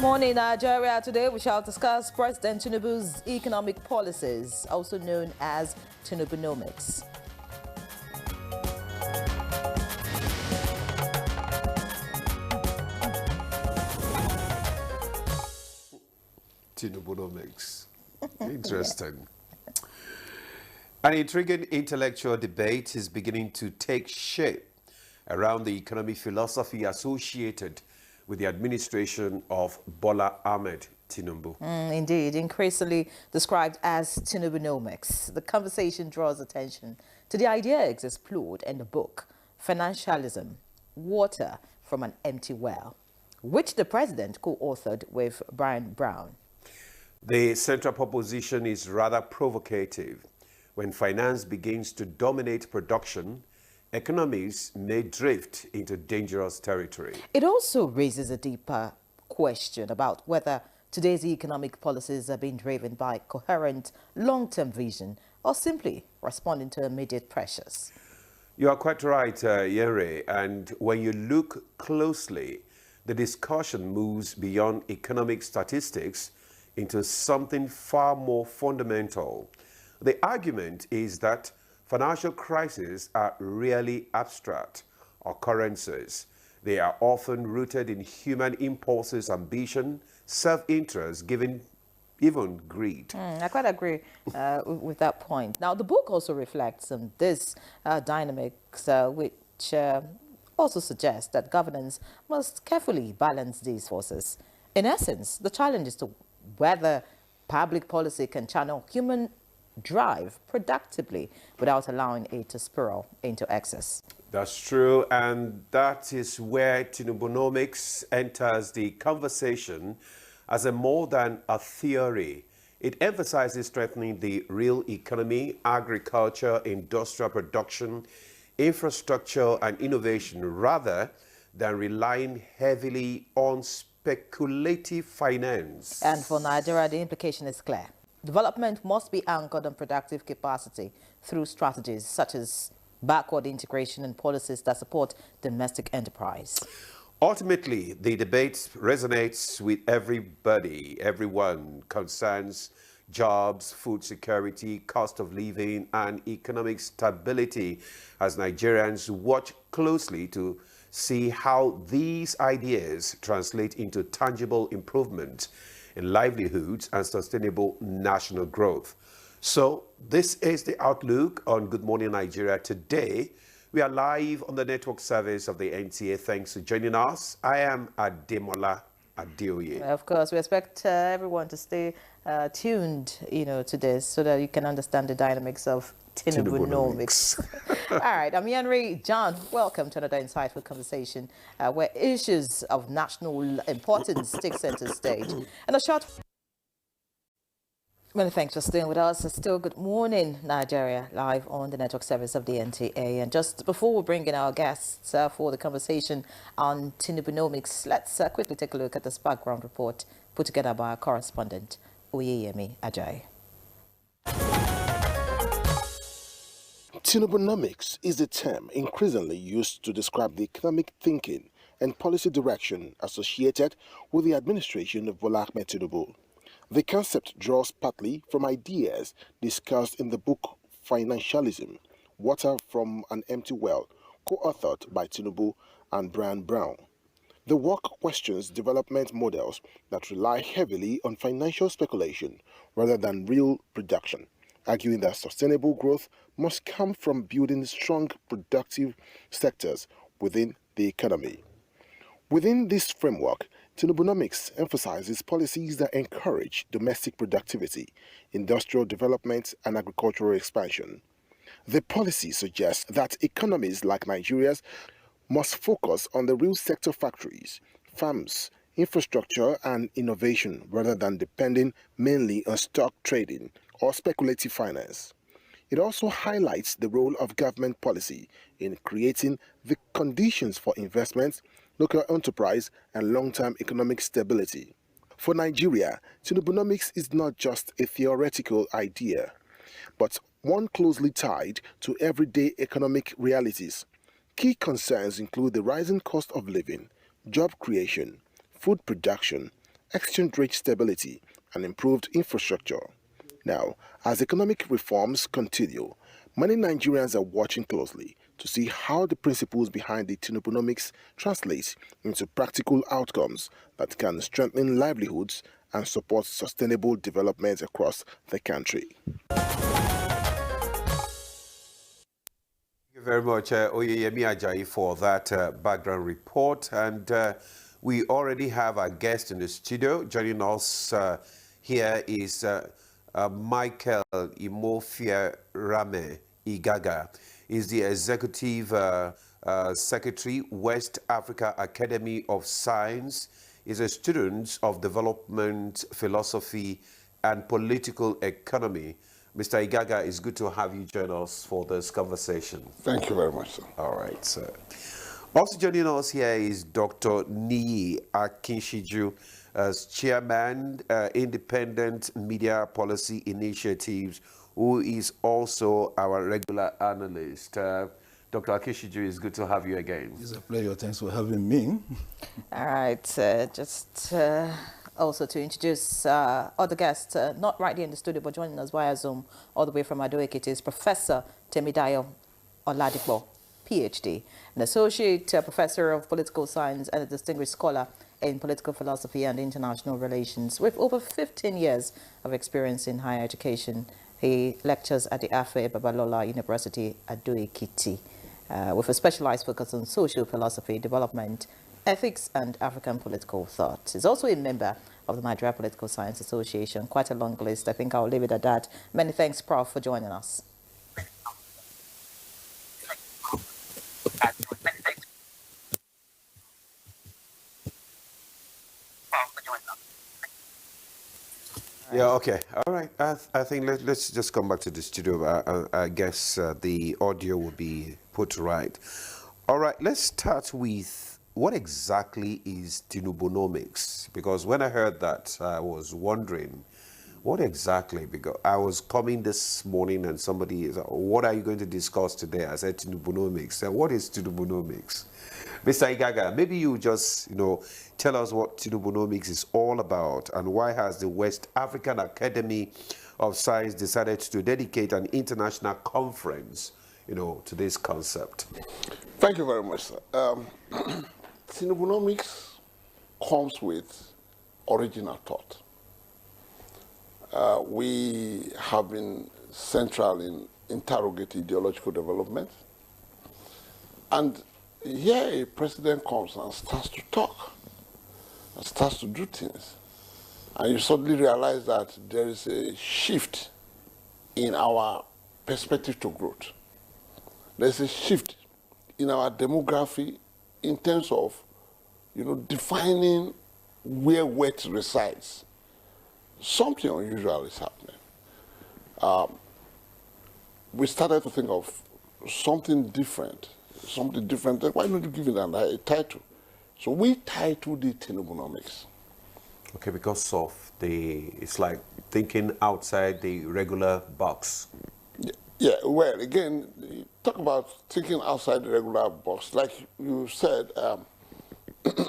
Morning, Nigeria. Today we shall discuss President Tinubu's economic policies, also known as Tinubunomics. Tinubunomics. Interesting. An intriguing intellectual debate is beginning to take shape around the economic philosophy associated with the administration of Bola Ahmed Tinubu. Indeed, increasingly described as Tinubunomics. The conversation draws attention to the ideas explored in the book Financialism, Water from an Empty Well, which the president co-authored with Brian Brown. The central proposition is rather provocative. When finance begins to dominate production, economies may drift into dangerous territory. It also raises a deeper question about whether today's economic policies are being driven by coherent long-term vision or simply responding to immediate pressures. You are quite right, Yere, and when you look closely, the discussion moves beyond economic statistics into something far more fundamental. The argument is that financial crises are rarely abstract occurrences. They are often rooted in human impulses, ambition, self-interest, even greed. I quite agree with that point. Now, the book also reflects on this dynamics, which also suggests that governance must carefully balance these forces. In essence, the challenge is to whether public policy can channel human drive productively without allowing it to spiral into excess. That's true, and that is where Tinubunomics enters the conversation as a more than a theory. It emphasizes strengthening the real economy, agriculture, industrial production, infrastructure, and innovation, rather than relying heavily on speculative finance. And for Nigeria, the implication is clear. Development must be anchored on productive capacity through strategies such as backward integration and policies that support domestic enterprise. Ultimately, the debate resonates with everybody. Everyone concerns jobs, food security, cost of living, and economic stability as Nigerians watch closely to see how these ideas translate into tangible improvement in livelihoods and sustainable national growth. So this is the outlook on Good Morning Nigeria. Today, we are live on the network service of the NTA. Thanks for joining us. I am Ademola Adeoye. Of course, we expect everyone to stay tuned, to this so that you can understand the dynamics of Tinubunomics. All right, I'm Henry John. Welcome to another insightful conversation where issues of national importance take center stage. And a short... Many thanks for staying with us. Still Good Morning Nigeria, live on the network service of the NTA. And just before we bring in our guests for the conversation on Tinubunomics, let's quickly take a look at this background report put together by our correspondent, Oyeyemi Ajayi. Tinubunomics is a term increasingly used to describe the economic thinking and policy direction associated with the administration of Bola Ahmed Tinubu. The concept draws partly from ideas discussed in the book Financialism, Water from an Empty Well, co-authored by Tinubu and Brian Brown. The work questions development models that rely heavily on financial speculation rather than real production, arguing that sustainable growth must come from building strong, productive sectors within the economy. Within this framework, Tinubunomics emphasizes policies that encourage domestic productivity, industrial development, and agricultural expansion. The policy suggests that economies like Nigeria's must focus on the real sector factories, farms, infrastructure, and innovation rather than depending mainly on stock trading or speculative finance. It also highlights the role of government policy in creating the conditions for investment, local enterprise, and long-term economic stability. For Nigeria, Tinubunomics is not just a theoretical idea, but one closely tied to everyday economic realities. Key concerns include the rising cost of living, job creation, food production, exchange rate stability, and improved infrastructure. Now, as economic reforms continue, many Nigerians are watching closely to see how the principles behind the Tinubunomics translate into practical outcomes that can strengthen livelihoods and support sustainable development across the country. Thank you very much, Oyeyemi Ajayi, for that background report. And we already have our guest in the studio. Joining us here is Michael Imofia Rame Igaga. He's the Executive Secretary, West Africa Academy of Science. He's a student of development, philosophy, and political economy. Mr. Igaga, it's good to have you join us for this conversation. Thank you very much, sir. All right, sir. Also joining us here is Dr. Niyi Akinshiju as Chairman, Independent Media Policy Initiatives, who is also our regular analyst. Dr. Akinshiju, it's good to have you again. It's a pleasure. Thanks for having me. All right, also to introduce other guests, not right here in the studio, but joining us via Zoom, all the way from Ado-Ekiti, is Professor Temidayo Oladipo, PhD, an Associate Professor of Political Science and a Distinguished Scholar in Political Philosophy and International Relations, with over 15 years of experience in higher education. He lectures at the Afe Babalola University, Ado-Ekiti, with a specialized focus on social philosophy, development, ethics, and African political thought. He's also a member of the Nigeria Political Science Association. Quite a long list. I think I'll leave it at that. Many thanks, Prof, for joining us. Yeah, okay. All right. I think let's just come back to the studio. I guess the audio will be put right. All right, let's start with what exactly is Tinubunomics? Because when I heard that, I was wondering, what exactly? Because I was coming this morning and somebody said, what are you going to discuss today? I said Tinubunomics. And what is Tinubunomics? Mr. Igaga, maybe you just, tell us what Tinubunomics is all about and why has the West African Academy of Science decided to dedicate an international conference, to this concept? Thank you very much, sir. Tinubunomics comes with original thought. We have been central in interrogating ideological development. And here a president comes and starts to talk, and starts to do things. And you suddenly realize that there is a shift in our perspective to growth. There's a shift in our demography in terms of, defining where wealth resides. Something unusual is happening. We started to think of something different. Why not you give it a title? So we titled it Tinubunomics. Okay, because of it's like thinking outside the regular box. Yeah, well, again, talk about thinking outside the regular box. Like you said,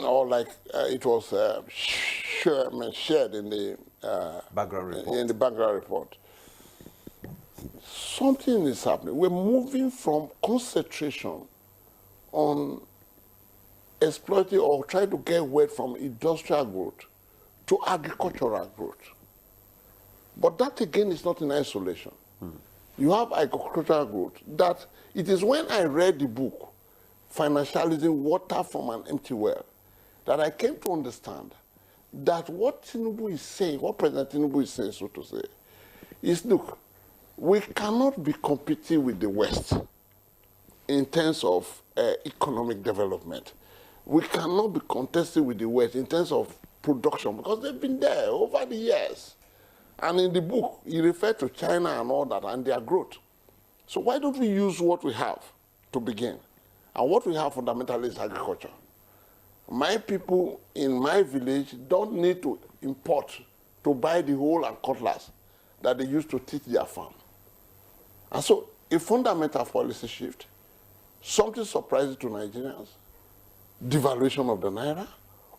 or like it was shared in the background report. In the background report. Something is happening. We're moving from concentration on exploiting or trying to get wealth from industrial growth to agricultural growth. But that again is not in isolation. You have agricultural growth. That it is when I read the book, Financializing Water from an Empty Well, that I came to understand that what Tinubu is saying, what President Tinubu is saying, so to say, is, look, we cannot be competing with the West in terms of economic development. We cannot be contesting with the West in terms of production because they've been there over the years. And in the book, he referred to China and all that and their growth. So why don't we use what we have to begin? And what we have fundamentally is agriculture. My people in my village don't need to import to buy the hoe and cutlass that they used to teach their farm. And so a fundamental policy shift, something surprising to Nigerians, devaluation of the Naira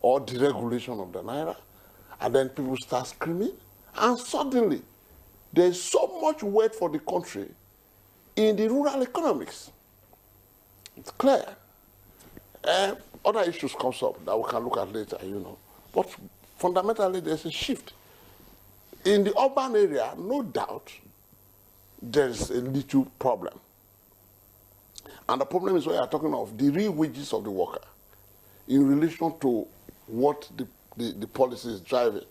or deregulation of the Naira, And then people start screaming, and suddenly there's so much weight for the country in the rural economics. It's clear. Other issues comes up that we can look at later, But fundamentally, there's a shift. In the urban area, no doubt, there's a little problem. And the problem is what you are talking of, the real wages of the worker in relation to what the policy is driving.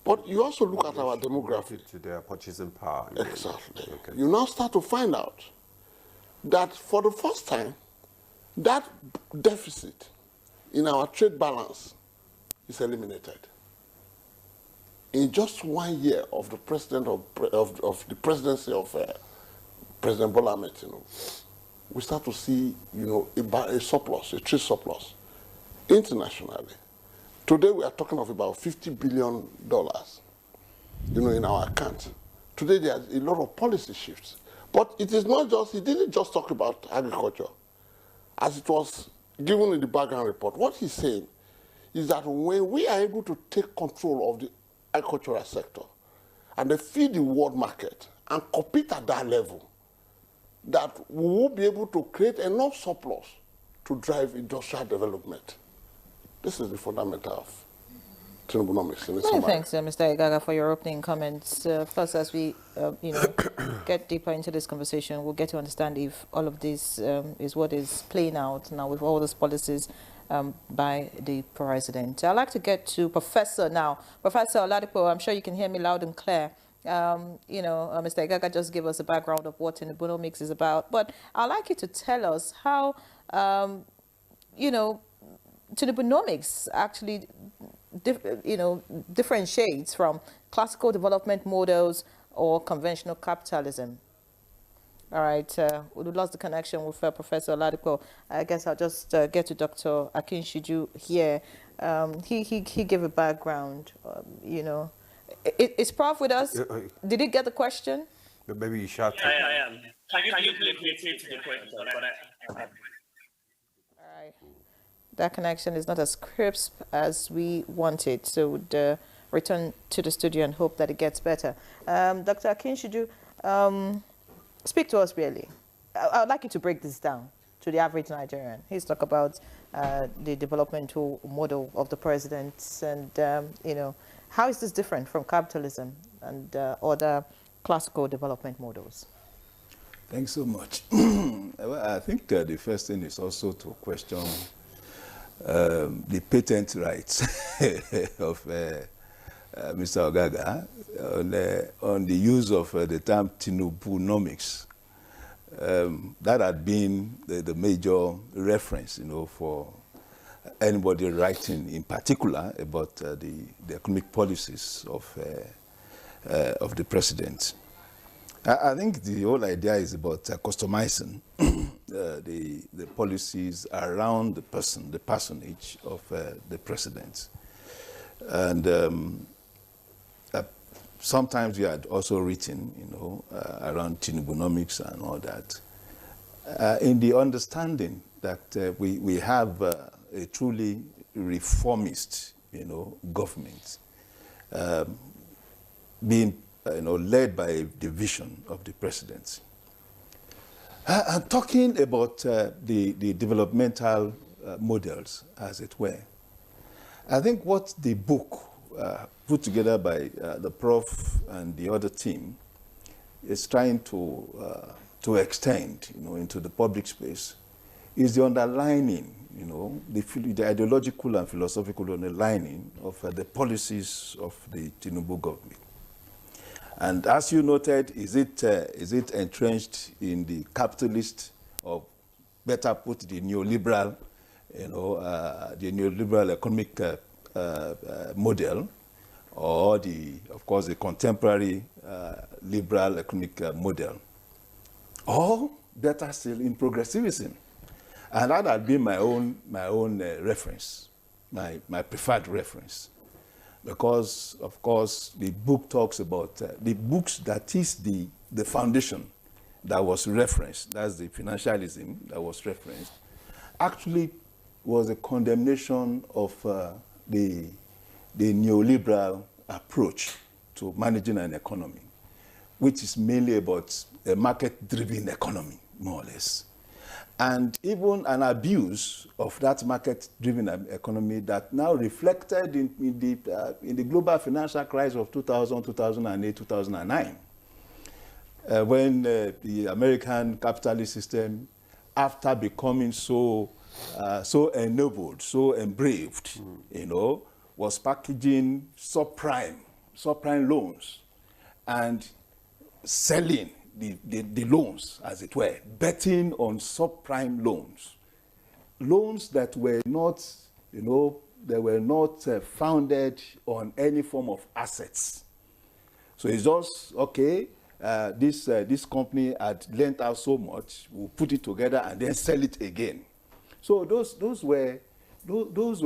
But you also look at our demography. To their purchasing power. Exactly. Okay. You now start to find out that for the first time, that deficit in our trade balance is eliminated. In just 1 year of the presidency of President Bola Ahmed Tinubu, we start to see, a surplus, a trade surplus, internationally. Today we are talking of about $50 billion, in our account. Today there's a lot of policy shifts. But it is not just, he didn't just talk about agriculture. As it was given in the background report, what he's saying is that when we are able to take control of the agricultural sector and they feed the world market and compete at that level, that we will be able to create enough surplus to drive industrial development. This is the fundamental of Tinubunomics. Many thanks, Mr. Igaga, for your opening comments. First, as we, get deeper into this conversation, we'll get to understand if all of this is what is playing out now with all these policies by the president. I'd like to get to Professor now. Professor Oladipo, I'm sure you can hear me loud and clear. Mr. Igaga just gave us a background of what Tinubunomics is about, but I'd like you to tell us how, Tinubunomics actually differentiates from classical development models or conventional capitalism. All right, we lost the connection with Professor Oladipo. I guess I'll just get to Dr. Akinshiju here. He gave a background, Is Prof with us? Did he get the question? Maybe you shout. Yeah, I am. Can you repeat the question? All right. That connection is not as crisp as we wanted, so we'll return to the studio and hope that it gets better. Dr. Akinshiju, speak to us really. I would like you to break this down to the average Nigerian. He's talk about the developmental model of the president and, how is this different from capitalism and other classical development models? Thanks so much. Well, I think the first thing is also to question the patent rights of Mr. Ogaga on the use of the term Tinubunomics. That had been the major reference, for anybody writing in particular about the economic policies of the president. I think the whole idea is about customizing the policies around the person, the personage of the president. And sometimes we had also written, around Tinubunomics and all that, in the understanding that we have a truly reformist, government being, led by the vision of the president. I'm talking about the developmental models, as it were. I think what the book put together by the prof and the other team is trying to extend, into the public space is the underlining, the ideological and philosophical underlining of the policies of the Tinubu government. And as you noted, is it entrenched in the capitalist, or better put, the neoliberal, the neoliberal economic model, or of course, the contemporary liberal economic model, or better still, in progressivism? And that had been my own reference, my preferred reference. Because, of course, the book talks about the books that is the foundation that was referenced, that's the financialism that was referenced, actually was a condemnation of the the neoliberal approach to managing an economy, which is mainly about a market-driven economy, more or less. And even an abuse of that market-driven economy that now reflected in the global financial crisis of 2000, 2008, 2009, when the American capitalist system, after becoming so ennobled, so embraved, was packaging subprime loans and selling the loans, as it were, betting on subprime loans that were not, founded on any form of assets. So it's just, okay, this company had lent out so much, we'll put it together and then sell it again. So those were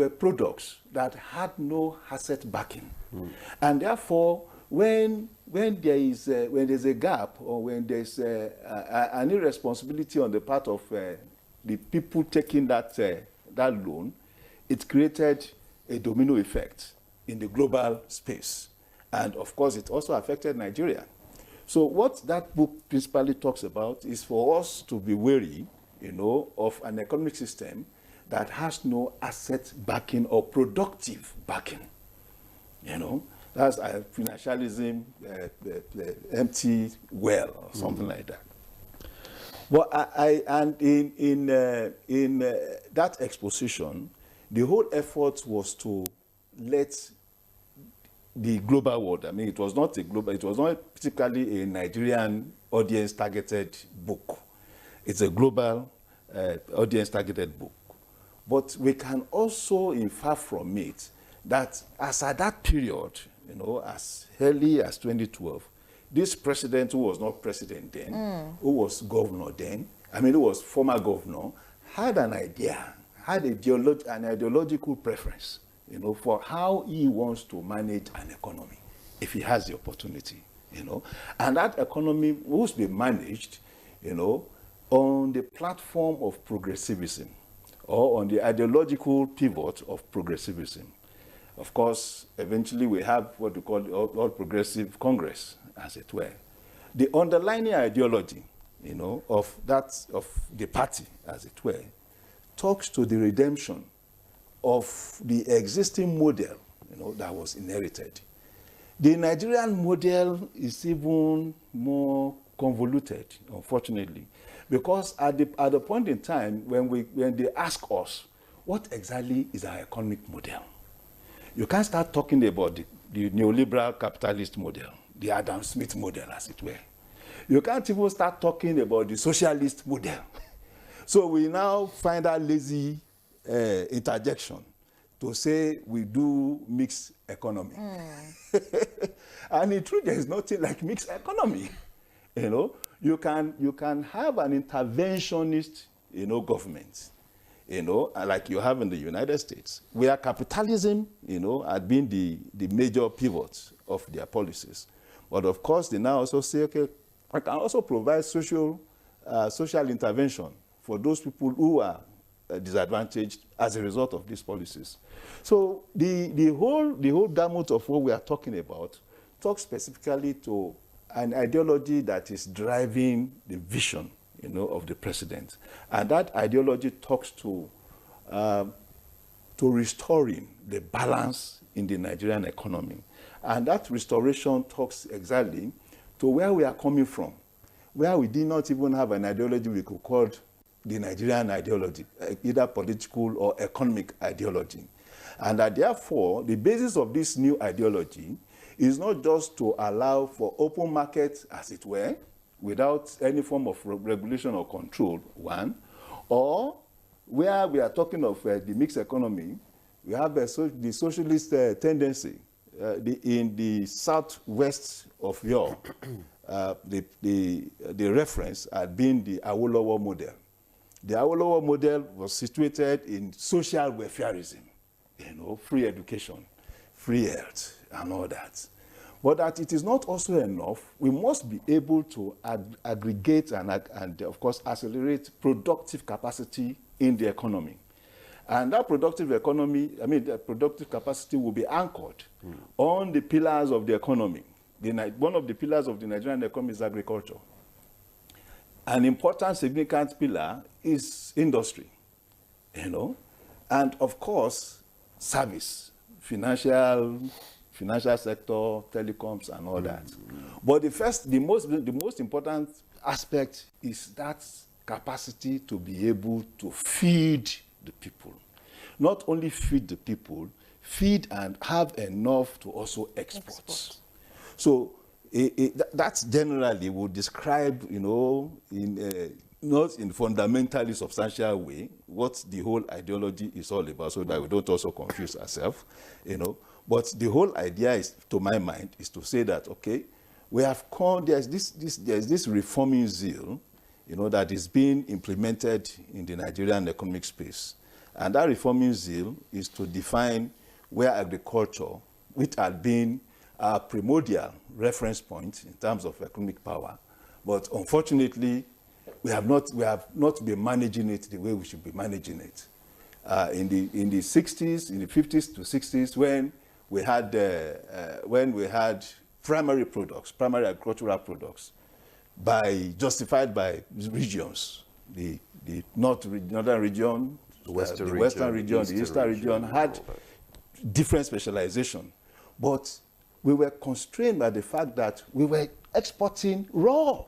products that had no asset backing, and therefore, when there's a gap or when there's an irresponsibility on the part of the people taking that loan, it created a domino effect in the global space, and of course, it also affected Nigeria. So what that book principally talks about is for us to be wary, of an economic system that has no asset backing or productive backing. That's financialism, the empty well, or something like that. Well, and in that exposition, the whole effort was to let the global world. I mean, it was not particularly a Nigerian audience-targeted book. It's a global audience-targeted book. But we can also infer from it that as at that period, as early as 2012, this president, who was not president then, who was governor then, who was former governor, had an idea, had an ideological preference, for how he wants to manage an economy, if he has the opportunity, And that economy must be managed, on the platform of progressivism, or on the ideological pivot of progressivism. Of course, eventually we have what we call the All Progressive Congress, as it were. The underlying ideology, of the party, as it were, talks to the redemption of the existing model, that was inherited. The Nigerian model is even more convoluted, unfortunately, because at the point in time when they ask us, what exactly is our economic model? You can't start talking about the neoliberal capitalist model, the Adam Smith model, as it were. You can't even start talking about the socialist model. So we now find that lazy interjection to say we do mixed economy. And in truth, there is nothing like mixed economy. You can have an interventionist, government, like you have in the United States, where capitalism, had been the major pivot of their policies. But of course, they now also say, okay, I can also provide social intervention for those people who are disadvantaged as a result of these policies. So the whole gamut of what we are talking about talks specifically to an ideology that is driving the vision, of the president, and that ideology talks to restoring the balance in the Nigerian economy, and that restoration talks exactly to where we are coming from, where we did not even have an ideology we could call the Nigerian ideology, either political or economic ideology, and that therefore the basis of this new ideology is not just to allow for open market, as it were, without any form of regulation or control, one, or where we are talking of the mixed economy, we have the socialist tendency in the southwest of Europe. The reference had been the Awolowo model. The Awolowo model was situated in social welfareism, free education, free health, and all that. But that it is not also enough. We must be able to aggregate and of course, accelerate productive capacity in the economy. And that productive economy, the productive capacity will be anchored on the pillars of the economy. One of the pillars of the Nigerian economy is agriculture. An important, significant pillar is industry, and of course, service, financial sector, telecoms, and all that. But the most important aspect is that capacity to be able to feed the people. Not only feed the people, feed and have enough to also export. So that generally would describe, not in fundamentally substantial way, what the whole ideology is all about, so that we don't also confuse ourselves, But the whole idea is, to my mind, is to say that, okay, we have come, there's this reforming zeal, that is being implemented in the Nigerian economic space. And that reforming zeal is to define where agriculture, which had been a primordial reference point in terms of economic power, but unfortunately, we have not been managing it the way we should be managing it. In the 60s, in the 50s to 60s, when we had primary agricultural products, justified by regions, the northern region, the western region, the eastern region had different specialization, but we were constrained by the fact that we were exporting raw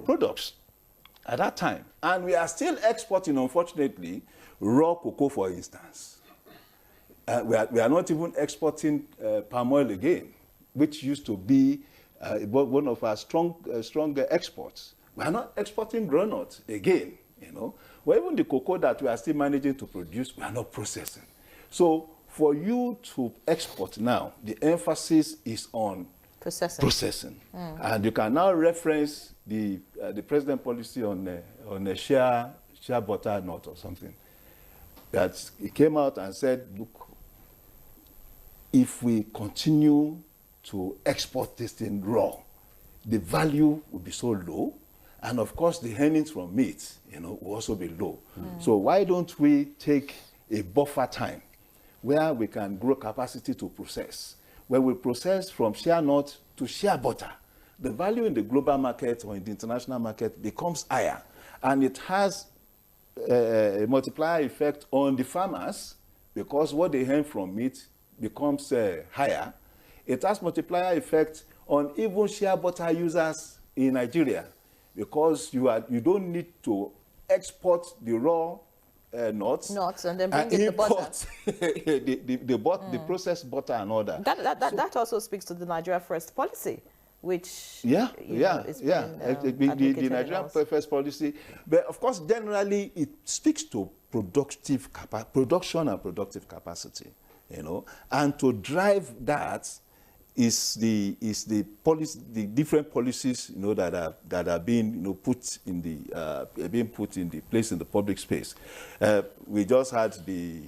products at that time. And we are still exporting, unfortunately, raw cocoa, for instance. We are not even exporting palm oil again, which used to be one of our stronger exports. We are not exporting groundnuts again, Well, even the cocoa that we are still managing to produce, we are not processing. So for you to export now, the emphasis is on processing. And you can now reference the president policy on a share butter nut or something. That he came out and said, look, if we continue to export this thing raw, the value will be so low, and of course the earnings from it, will also be low. So why don't we take a buffer time where we can grow capacity to process? When we process from shea nut to shea butter, the value in the global market or in the international market becomes higher, and it has a multiplier effect on the farmers because what they earn from it becomes higher. It has multiplier effect on even shea butter users in Nigeria because you don't need to export the raw nuts and then bring in the butter. the processed butter and all that. That also speaks to the Nigeria First policy, which the advocated Nigerian First policy. But of course, generally, it speaks to production and productive capacity, and to drive that is the different policies that are being put in the place in the public space. We just had the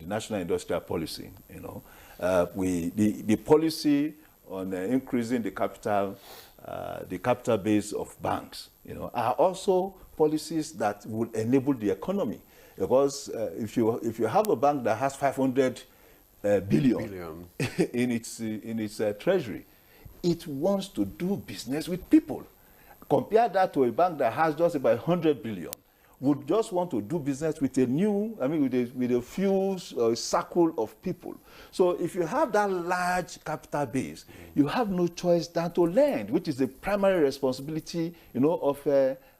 national industrial policy. The policy on increasing the capital base of banks, are also policies that will enable the economy. Because if you have a bank that has 500 billion in its treasury, it wants to do business with people. Compare that to a bank that has just about 100 billion. Would just want to do business with with a few circle of people. So if you have that large capital base, you have no choice than to lend, which is the primary responsibility,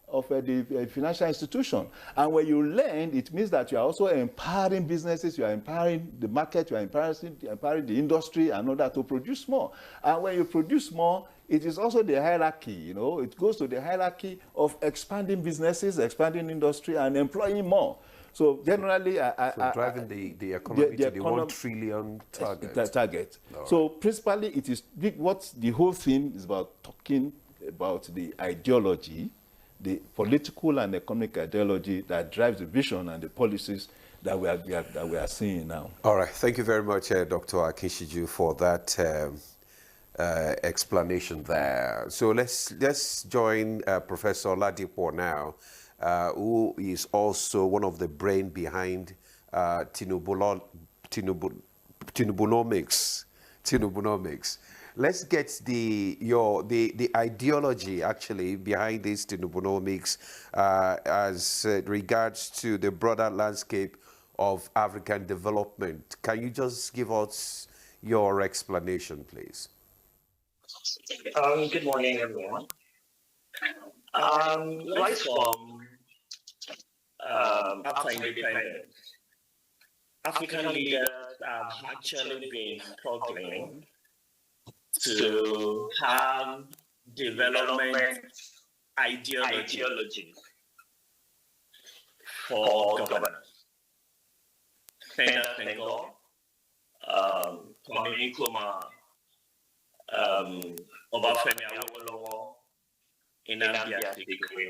of the financial institution. And when you lend, it means that you are also empowering businesses, you are empowering the market, you are empowering the industry and all that to produce more. And when you produce more, it is also the hierarchy, it goes to the hierarchy of expanding businesses, expanding industry, and employing more. So generally, driving the economy to the 1 trillion target. Right. So principally, it is what the whole thing is about, talking about the ideology, the political and economic ideology that drives the vision and the policies that we are seeing now. All right. Thank you very much, Dr. Akinshiju, for that explanation there. So let's join Professor Ladipo now. who is also one of the brain behind Tinubunomics. Tinubunomics. Let's get the ideology actually behind this Tinubunomics as regards to the broader landscape of African development. Can you just give us your explanation, please? Good morning, everyone. Right from after independence, African leaders have actually been struggling to have development ideology for governance. Senator Kwame Nkrumah, Obafemi Awolowo, Nnamdi Azikiwe,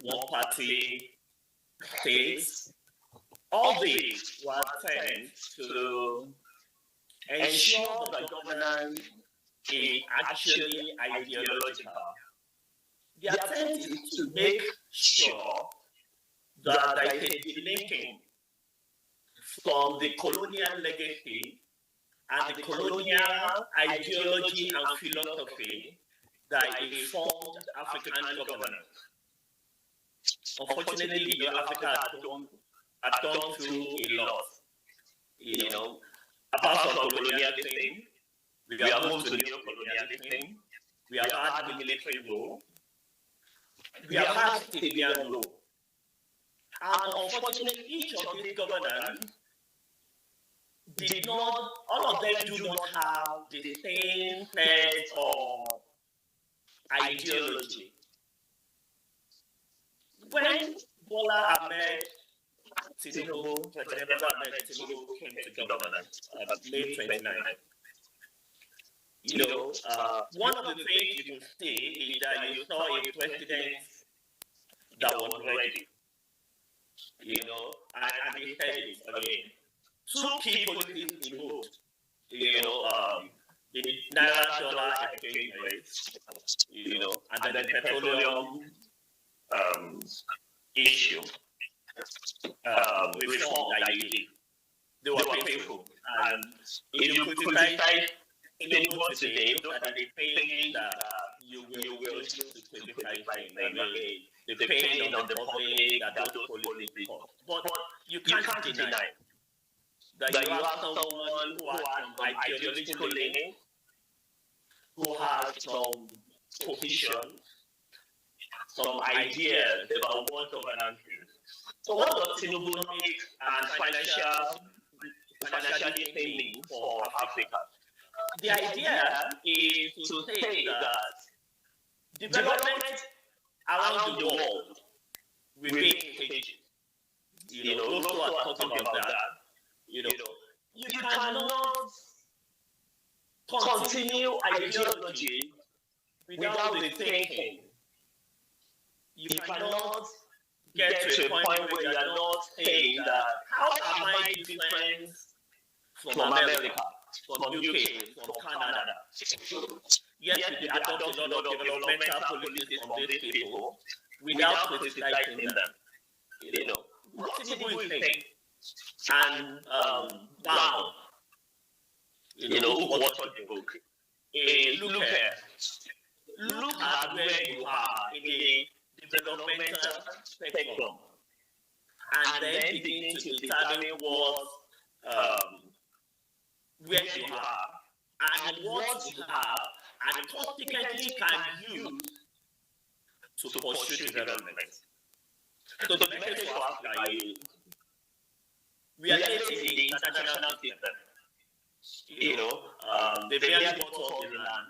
one party states, all these were attempts to ensure that governance is actually ideological. The attempt is to make sure that there is a delinking from the colonial legacy and the colonial ideology and philosophy that informed African governance. Unfortunately, Africa had gone through a lot. Apart from colonialism, we have moved to neo-colonialism, we have had the military rule, we have had civilian rule. And unfortunately, each of these governors did not, all of them do not have the same set of ideology. When Bola Ahmed Tinubu, President Bola Ahmed Tinubu came to governance at May 29, one of the things you can see is that you saw a president that was ready, and he said it again. Two key policies removed, the Naira dollar exchange rate, and then the petroleum issue, reform that you did. They were painful. And if you criticize Tinubu today, those are the things that you will use to criticize him. I mean, the pain on the public that those policies cause. But you can't deny that you have someone who has some ideological leaning, who has some position, some ideas about what governance is. So what does Tinubunomics and financialism mean for Africa? The idea is to say that development around the world will be in stages. Those who are talking about that, you cannot continue ideology without the thinking. You cannot get to a point where you are not saying that, how am I different from America, from UK, from Canada? Yes, we adopt a lot of developmental policies from these people without criticizing them. What Tinubu is saying, and now, who watched the book, look at where you are in the developmental spectrum, and then begin to determine where you are and what you have, and consequently can use to pursue development. So the message for Africa is, we are late in the international system. They barely bought us the land.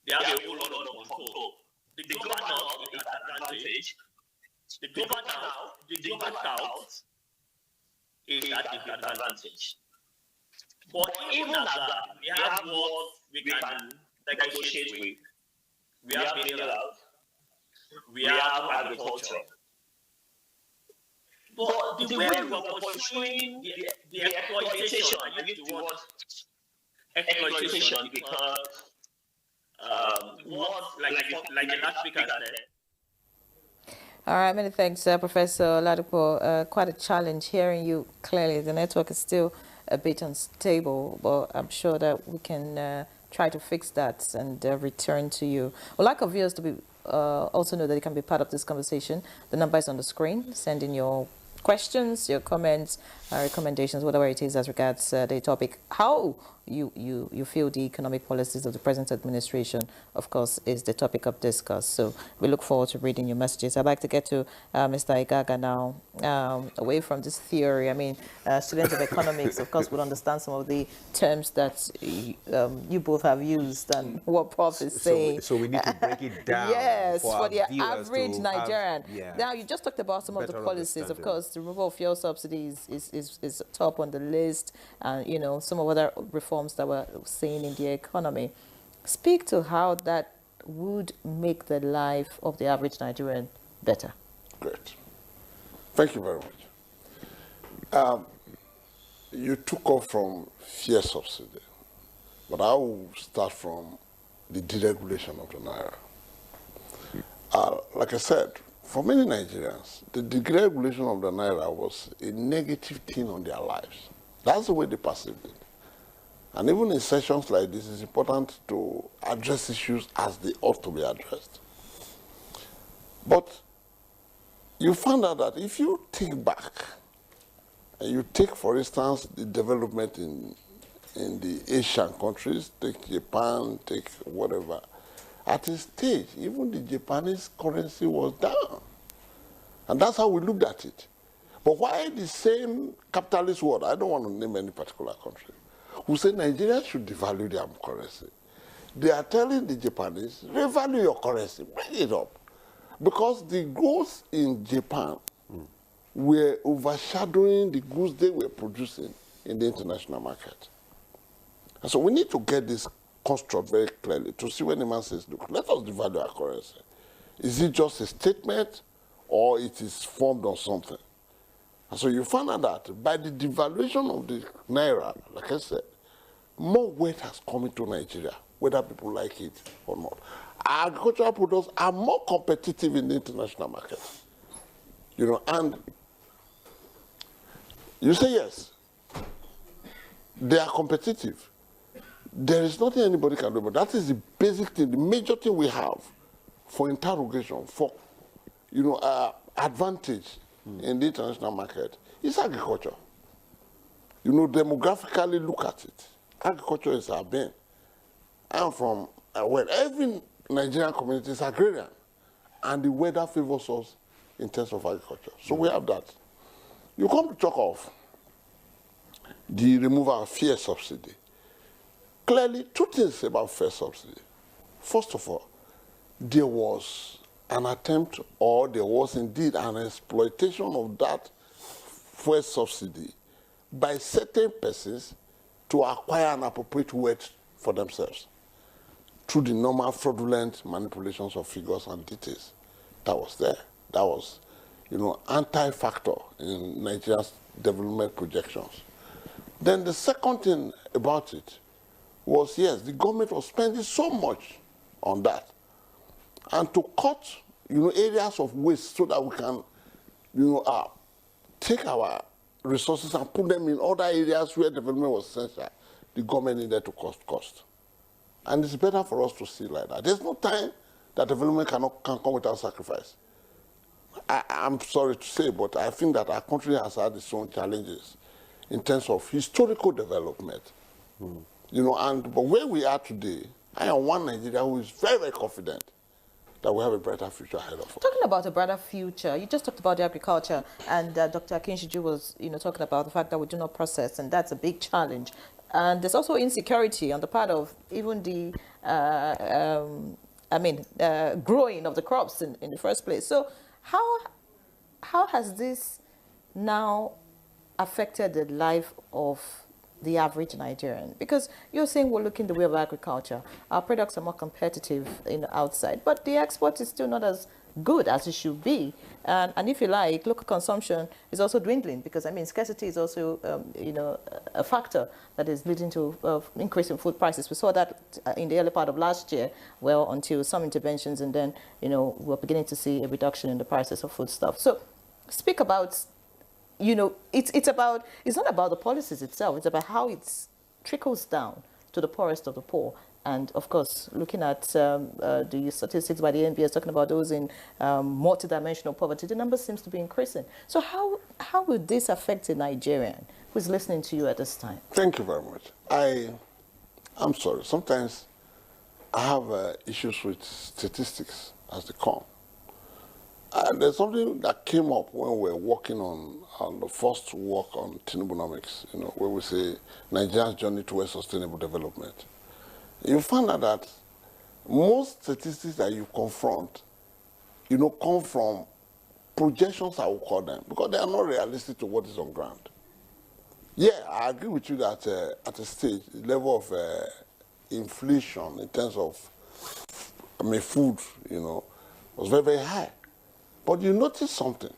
They have a whole lot of control. The global north is at advantage. The global south is at disadvantage. But even at that, we have what we can negotiate with. We have minerals. We have agriculture. But the way we are pursuing the exploitation, I use the word exploitation because what, like the last speaker said. All right, many thanks, Professor Ladipo. Quite a challenge hearing you clearly. The network is still a bit unstable, but I'm sure that we can try to fix that and return to you. We'd like our viewers to be also know that they can be part of this conversation. The number is on the screen. Send in your questions, your comments, recommendations, whatever it is as regards the topic. How you feel the economic policies of the present administration, of course, is the topic of discuss. So we look forward to reading your messages. I'd like to get to Mr. Igaga now, away from this theory. I mean, students of economics, of course, would understand some of the terms that you both have used and what Prof is saying. So we need to break it down. Yes, for the viewers average Nigerian. yeah, Now, you just talked about some of the better policies. Of understanding. course, the removal of fuel subsidies is top on the list, and you know some of other reforms that we're seeing in the economy. Speak to how that would make the life of the average Nigerian better. Great. Thank you very much. You took off from fuel subsidy, but I will start from the deregulation of the Naira. Like I said, for many Nigerians, the deregulation of the Naira was a negative thing on their lives. That's the way they perceived it. And even in sessions like this, it's important to address issues as they ought to be addressed. But you found out that if you think back, and you take, for instance, the development in the Asian countries, take Japan, take whatever, at a stage, even the Japanese currency was down. And that's how we looked at it. But why the same capitalist world, I don't want to name any particular country, who say Nigeria should devalue their currency, they are telling the Japanese, revalue your currency, bring it up. Because the growth in Japan were overshadowing the goods they were producing in the international market. And so we need to get this construct very clearly to see when the man says, look, let us devalue our currency. Is it just a statement or it is formed on something? And so you find out that by the devaluation of the Naira, like I said, more weight has come into Nigeria, whether people like it or not. Our agricultural products are more competitive in the international market. You know, and you say yes, they are competitive. There is nothing anybody can do, but that is the basic thing, the major thing we have for interrogation, for advantage in the international market is agriculture. You know, demographically look at it. Agriculture is our being. I'm from, well, every Nigerian community is agrarian, and the weather favors us in terms of agriculture. So we have that. You come to talk of the removal of fuel subsidy. Clearly, two things about fuel subsidy. First of all, there was an attempt, or there was indeed an exploitation of that fuel subsidy by certain persons to acquire an appropriate wealth for themselves through the normal fraudulent manipulations of figures and details. That was there. That was, anti-factor in Nigeria's development projections. Then the second thing about it was, yes, the government was spending so much on that. And to cut, areas of waste so that we can, take our resources and put them in other areas where development was essential, the government needed to cut cost. And it's better for us to see like that. There's no time that development can come without sacrifice. I'm sorry to say, but I think that our country has had its own challenges in terms of historical development. But where we are today, I am one Nigeria who is very, very confident that we have a brighter future ahead of us. Talking about a brighter future, you just talked about the agriculture, and Dr. Akinshiju was, talking about the fact that we do not process, and that's a big challenge. And there's also insecurity on the part of even the, growing of the crops in the first place. So how has this now affected the life of the average Nigerian? Because you're saying we're looking the way of agriculture. Our products are more competitive outside, but the export is still not as good as it should be. And if you like, local consumption is also dwindling because, scarcity is also, a factor that is leading to increase in food prices. We saw that in the early part of last year, well, until some interventions, and then, we're beginning to see a reduction in the prices of foodstuff. So speak about, it's not about the policies itself, it's about how it trickles down to the poorest of the poor. And of course, looking at the statistics by the NBS talking about those in multidimensional poverty, the number seems to be increasing. So how will this affect a Nigerian who is listening to you at this time? Thank you very much. I'm sorry. Sometimes I have issues with statistics as they come. And there's something that came up when we were working on the first work on Tinubunomics, where we say Nigeria's journey towards sustainable development. You find out that most statistics that you confront, come from projections, I will call them, because they are not realistic to what is on ground. Yeah, I agree with you that at a stage, the level of inflation in terms of, food, was very, very high. But you notice something.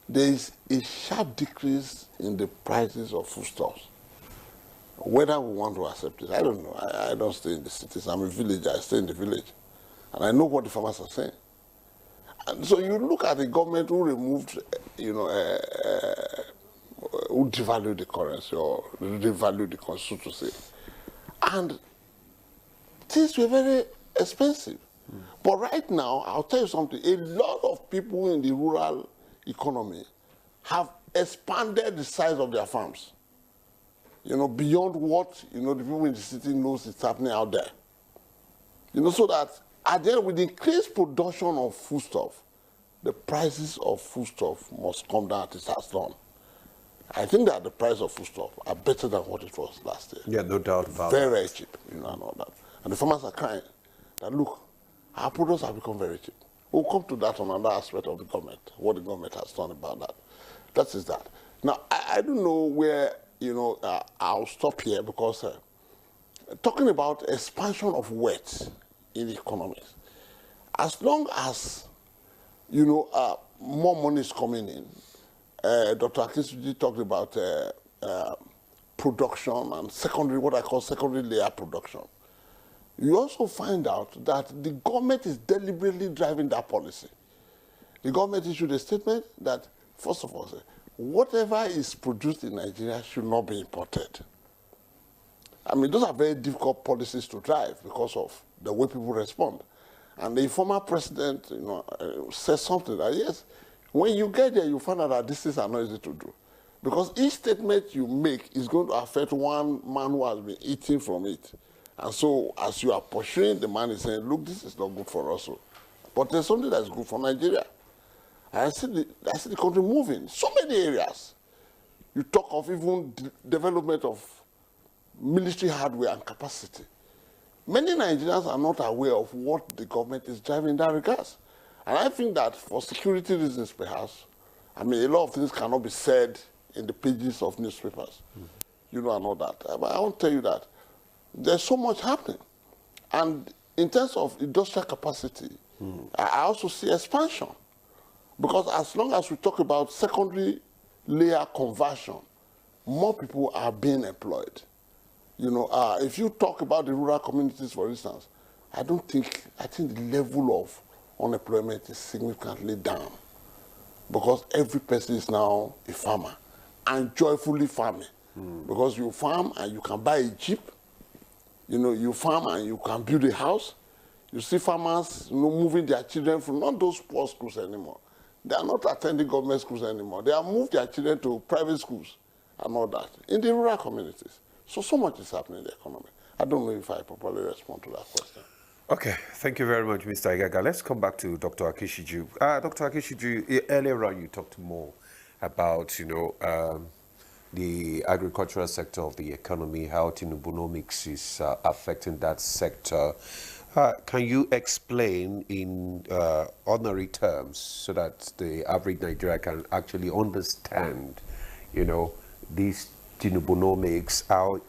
There is a sharp decrease in the prices of foodstuffs. Whether we want to accept it, I don't know. I don't stay in the cities. I'm a villager. I stay in the village. And I know what the farmers are saying. And so you look at the government who removed, who devalued the currency or devalued the currency, so to say. And things were very expensive. But right now, I'll tell you something. A lot of people in the rural economy have expanded the size of their farms. Beyond what, the people in the city knows is happening out there. So that at the end, with increased production of foodstuff, the prices of foodstuff must come down as it has done. I think that the price of foodstuff are better than what it was last year. Yeah, no doubt about very, that. Very cheap, and all that. And the farmers are crying that, look, our products have become very cheap. We'll come to that on another aspect of the government, what the government has done about that. That is that. Now, I don't know where, I'll stop here because talking about expansion of wealth in the economy, as long as, more money is coming in, Dr. Akisuji talked about production and secondary, what I call secondary layer production. You also find out that the government is deliberately driving that policy. The government issued a statement that, first of all, whatever is produced in Nigeria should not be imported. Those are very difficult policies to drive because of the way people respond. And the former president, says something that, yes, when you get there, you find out that these things are not easy to do. Because each statement you make is going to affect one man who has been eating from it. And so, as you are pursuing, the man is saying, look, this is not good for us. But there's something that's good for Nigeria. I see the country moving. So many areas. You talk of even development of military hardware and capacity. Many Nigerians are not aware of what the government is driving in that regard. And I think that for security reasons, perhaps, a lot of things cannot be said in the pages of newspapers. And all that. But I want to tell you that there's so much happening. And in terms of industrial capacity, I also see expansion. Because as long as we talk about secondary layer conversion, more people are being employed. If you talk about the rural communities, for instance, I think the level of unemployment is significantly down. Because every person is now a farmer and joyfully farming. Because you farm and you can buy a jeep. You farm and you can build a house. You see farmers moving their children from not those poor schools anymore. They are not attending government schools anymore. They have moved their children to private schools and all that in the rural communities. So much is happening in the economy. I don't know if I properly respond to that question. Okay, thank you very much, Mr. Igaga. Let's come back to Dr. Akishiju. Dr. Akishiju, earlier on you talked more about, the agricultural sector of the economy, how Tinubunomics is affecting that sector. Can you explain in ordinary terms so that the average Nigerian can actually understand, this Tinubunomics, how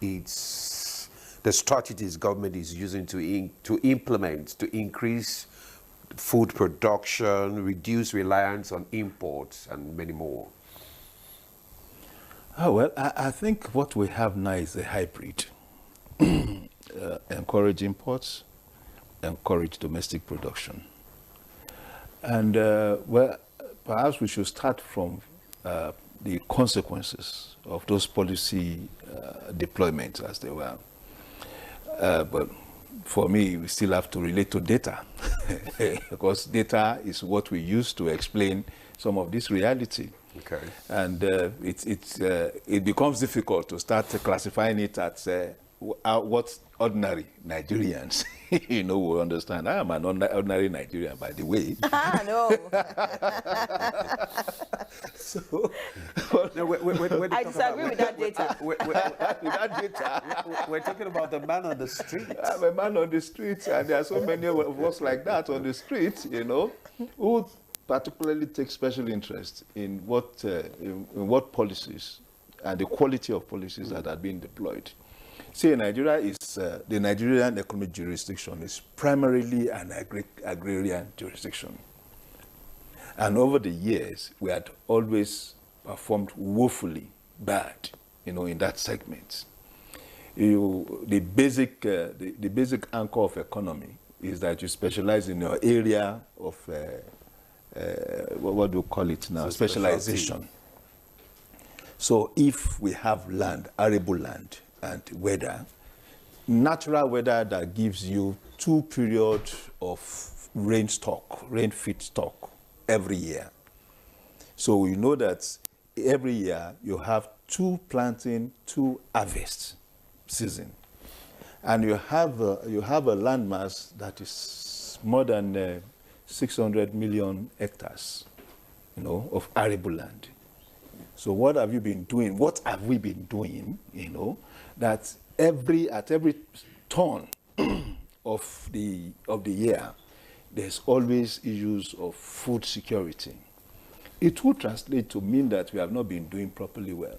the strategies government is using to implement, to increase food production, reduce reliance on imports, and many more? Oh, well, I think what we have now is a hybrid. encourage imports, encourage domestic production. And well, perhaps we should start from the consequences of those policy deployments as they were. But for me, we still have to relate to data because data is what we use to explain some of this reality. Okay. And it becomes difficult to start classifying it as what ordinary Nigerians, will understand. I am an ordinary Nigerian, by the way. No. So, I disagree with that data. with that data, we're talking about the man on the street. I'm a man on the street, and there are so many of us like that on the street, who particularly take special interest in what policies and the quality of policies that are being deployed. See, Nigeria is, the Nigerian economic jurisdiction is primarily an agrarian jurisdiction. And over the years, we had always performed woefully bad, in that segment. The basic anchor of economy is that you specialize in your area of, what do you call it now? Specialization. So if we have land, arable land, and weather, natural weather that gives you 2 periods of rain-feed stock every year. So you know that every year you have 2 planting, 2 harvest season, and you have a landmass that is more than 600 million hectares, of arable land. So what have you been doing? What have we been doing? That at every turn of the year, there's always issues of food security. It would translate to mean that we have not been doing properly well.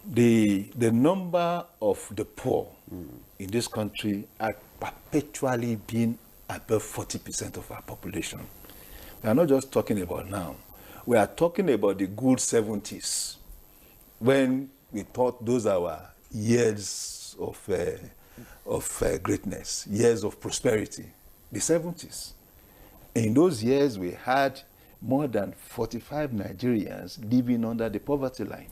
The number of the poor in this country are perpetually been above 40% of our population. We are not just talking about now. We are talking about the good 70s, when we thought those are our years of greatness, years of prosperity, the 70s. In those years, we had more than 45 Nigerians living under the poverty line.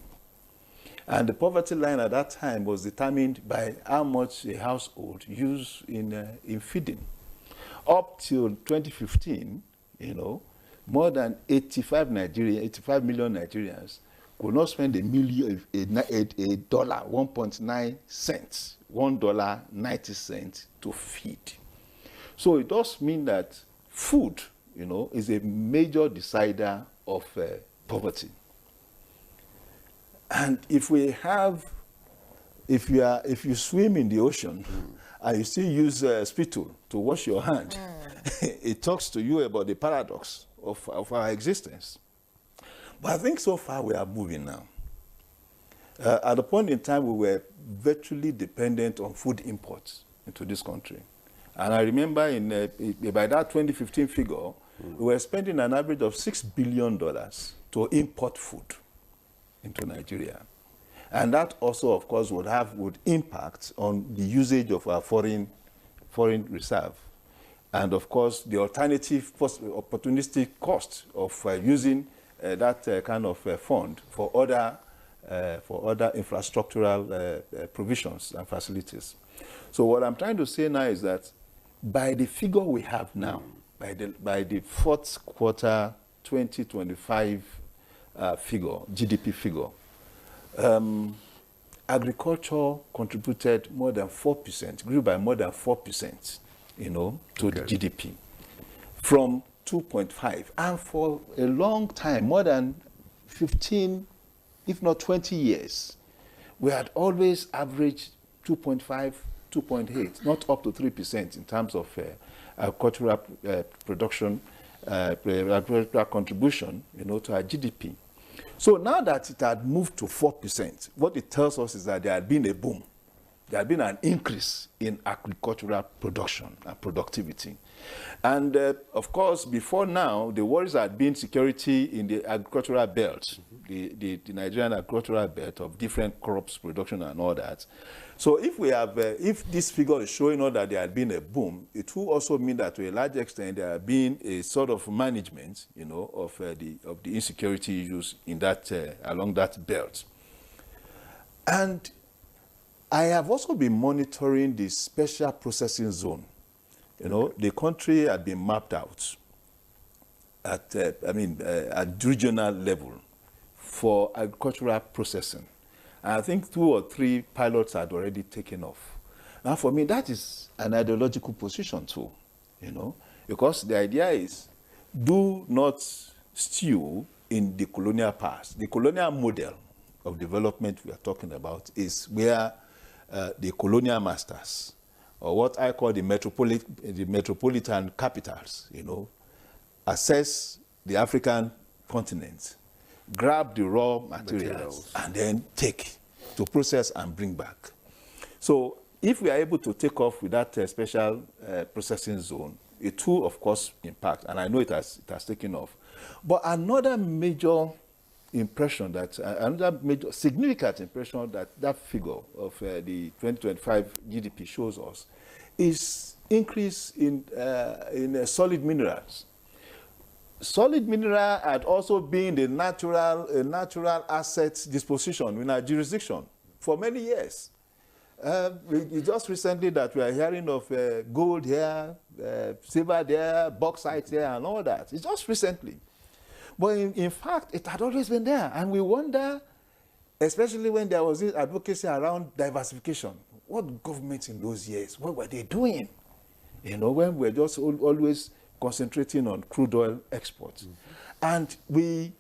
And the poverty line at that time was determined by how much a household used in feeding. Up till 2015, more than 85 million Nigerians could not spend $1.90 to feed. So it does mean that food, is a major decider of poverty. And if you swim in the ocean and you still use spittle to wash your hand, it talks to you about the paradox of our existence. But I think so far we are moving now. At a point in time, we were virtually dependent on food imports into this country. And I remember by that 2015 figure, we were spending an average of $6 billion to import food into Nigeria. And that also, of course, would impact on the usage of our foreign reserve. And of course, the alternative opportunistic cost of using that kind of fund for other infrastructural provisions and facilities. So what I'm trying to say now is that by the figure we have now, by the fourth quarter 2025 figure, GDP figure, agriculture contributed more than 4%, grew by more than 4%, to the GDP, from 2.5. And for a long time, more than 15, if not 20 years, we had always averaged 2.5, 2.8, not up to 3% in terms of agricultural production, agricultural contribution, to our GDP. So now that it had moved to 4%, what it tells us is that there had been a boom there had been an increase in agricultural production and productivity. And of course, before now, the worries had been security in the agricultural belt, the Nigerian agricultural belt of different crops production and all that. So if we have, if this figure is showing us that there had been a boom, it will also mean that to a large extent there had been a sort of management, you know, of the insecurity issues in that along that belt. And I have also been monitoring the special processing zone. You know, the country had been mapped out at, at regional level for agricultural processing. And I think 2 or 3 pilots had already taken off. Now, for me, that is an ideological position too, you know, because the idea is do not stew in the colonial past. The colonial model of development we are talking about is where the colonial masters, or what I call the metropolitan capitals, you know, assess the African continent, grab the raw materials, and then take to process and bring back. So if we are able to take off with that special processing zone, it will, of course, impact, and I know it has taken off. But another major impression another major significant impression that figure of the 2025 GDP shows us is increase in solid minerals. Solid mineral had also been the natural asset disposition in our jurisdiction for many years. Just recently that we are hearing of gold here, silver there, bauxite there, and all that. It's just recently. But in fact, it had always been there. And we wonder, especially when there was this advocacy around diversification, what governments in those years, what were they doing? You know, when we're just always concentrating on crude oil exports. And the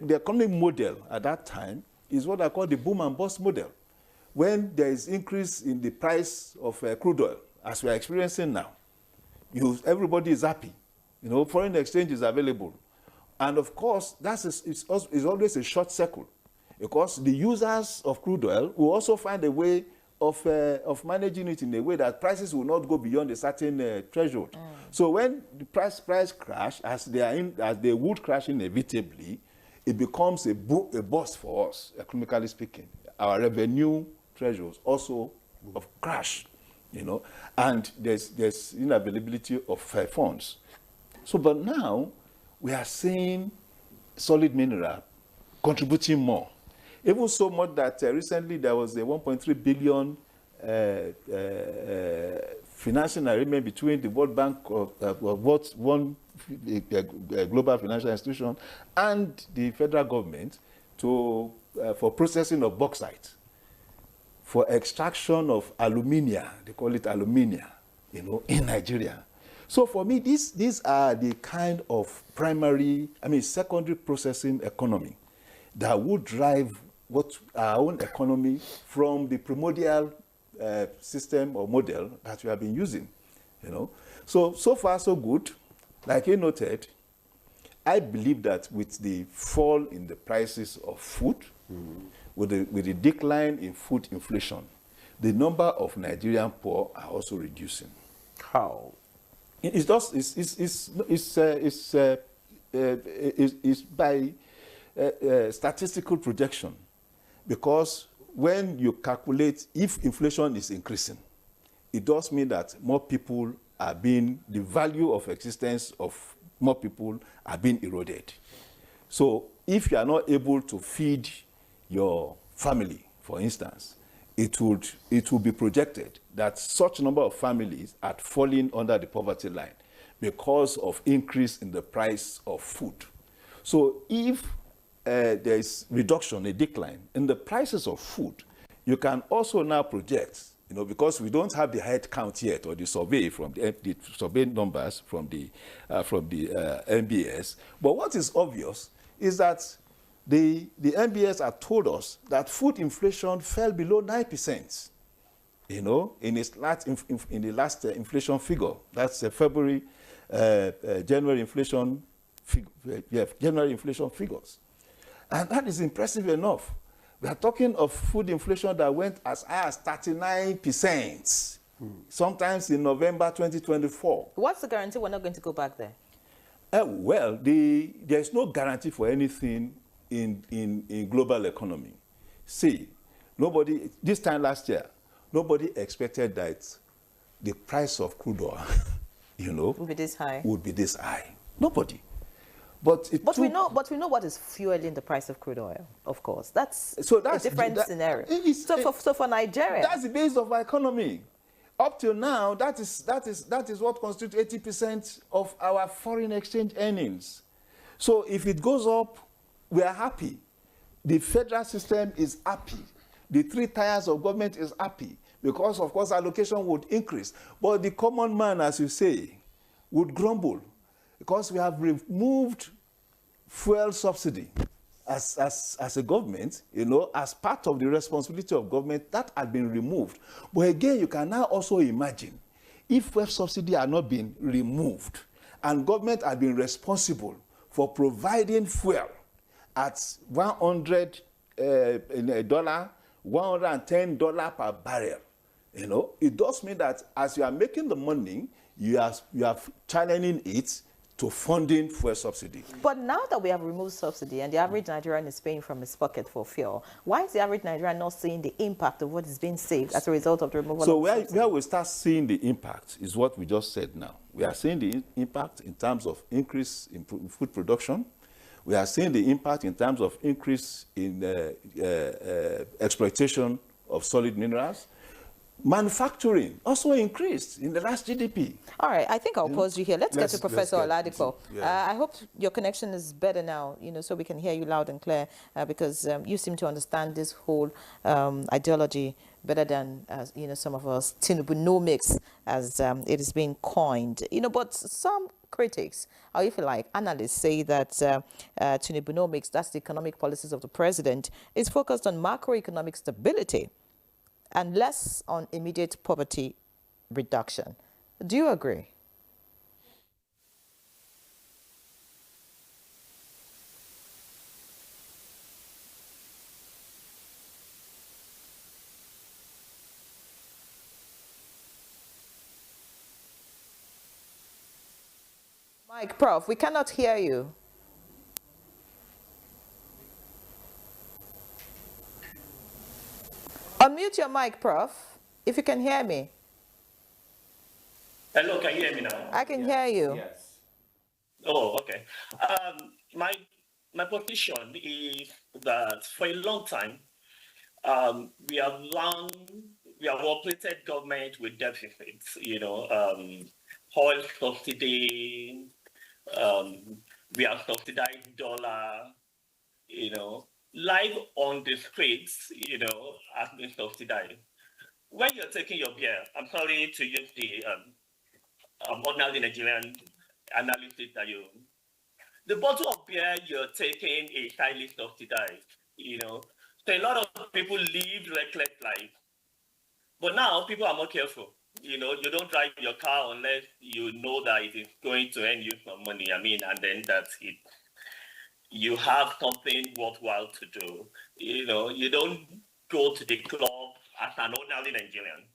economic model at that time is what I call the boom and bust model. When there is increase in the price of crude oil, as we are experiencing now, everybody is happy. You know, foreign exchange is available. And of course, it's always a short circle, because the users of crude oil will also find a way of managing it in a way that prices will not go beyond a certain threshold. So when the price crash, as they would crash inevitably, it becomes a bust for us, economically speaking. Our revenue thresholds also of crash, you know, and there's inavailability of funds. So, but now we are seeing solid mineral contributing more. Even so much that recently there was a 1.3 billion financing agreement between the World Bank, one global financial institution, and the federal government for processing of bauxite, for extraction of alumina, they call it alumina, you know, in Nigeria. So for me, these are the kind of secondary processing economy that would drive our own economy from the primordial system or model that we have been using, you know. So far so good. Like you noted, I believe that with the fall in the prices of food, with the decline in food inflation, the number of Nigerian poor are also reducing. How? It's by statistical projection, because when you calculate if inflation is increasing, it does mean that more people the value of existence of more people are being eroded. So if you are not able to feed your family, for instance, it will be projected that such number of families are falling under the poverty line because of increase in the price of food. So if there is reduction, a decline in the prices of food, you can also now project, you know, because we don't have the head count yet, or the survey from the survey numbers from the NBS. But what is obvious is that the NBS have told us that food inflation fell below 9%. You know, in the last inflation figure, that's January inflation figures, and that is impressive enough. We are talking of food inflation that went as high as 39%, sometimes in November 2024. What's the guarantee we're not going to go back there? Well, there's no guarantee for anything in global economy. See, this time last year, nobody expected that the price of crude oil, Would be this high. would be this high. Nobody. But we know what is fueling the price of crude oil. Of course, that's a different scenario. So for Nigeria, that's the base of our economy. Up till now, that is what constitutes 80% of our foreign exchange earnings. So if it goes up, we are happy. The federal system is happy. The three tiers of government is happy because, of course, allocation would increase. But the common man, as you say, would grumble because we have removed fuel subsidy as a government, as part of the responsibility of government. That had been removed. But again, you can now also imagine if fuel subsidy had not been removed and government had been responsible for providing fuel at $110 per barrel. It does mean that as you are making the money, you are channeling it to funding fuel subsidy. But now that we have removed subsidy and the average Nigerian is paying from his pocket for fuel, why is the average Nigerian not seeing the impact of what is being saved as a result of the removal of subsidy? So where we start seeing the impact is what we just said now. We are seeing the impact in terms of increase in food production. We are seeing the impact in terms of increase in exploitation of solid minerals. Manufacturing also increased in the last GDP. All right, I think I'll pause you here. Let's get to Professor Oladipo. Yeah. I hope your connection is better now, so we can hear you loud and clear, because you seem to understand this whole ideology better than some of us. Tinubunomics, as it is being coined. But some critics, or if you like, analysts say that Tinubunomics, that's the economic policies of the president, is focused on macroeconomic stability and less on immediate poverty reduction. Do you agree? Mike, Prof, we cannot hear you. Unmute your mic, Prof, if you can hear me. Hello, can you hear me now? I can hear you. Yes. Oh, okay. My position is that for a long time, we have operated government with deficits, oil subsidy, we have subsidized dollar, life on the streets, has been subsidized. When you're taking your beer, I'm sorry to use the ordinary Nigerian analysis that the bottle of beer you're taking is highly subsidized, So a lot of people live reckless life. But now people are more careful. You don't drive your car unless you know that it is going to earn you some money. And then that's it. You have something worthwhile to do. You don't go to the club as an ordinary Nigerian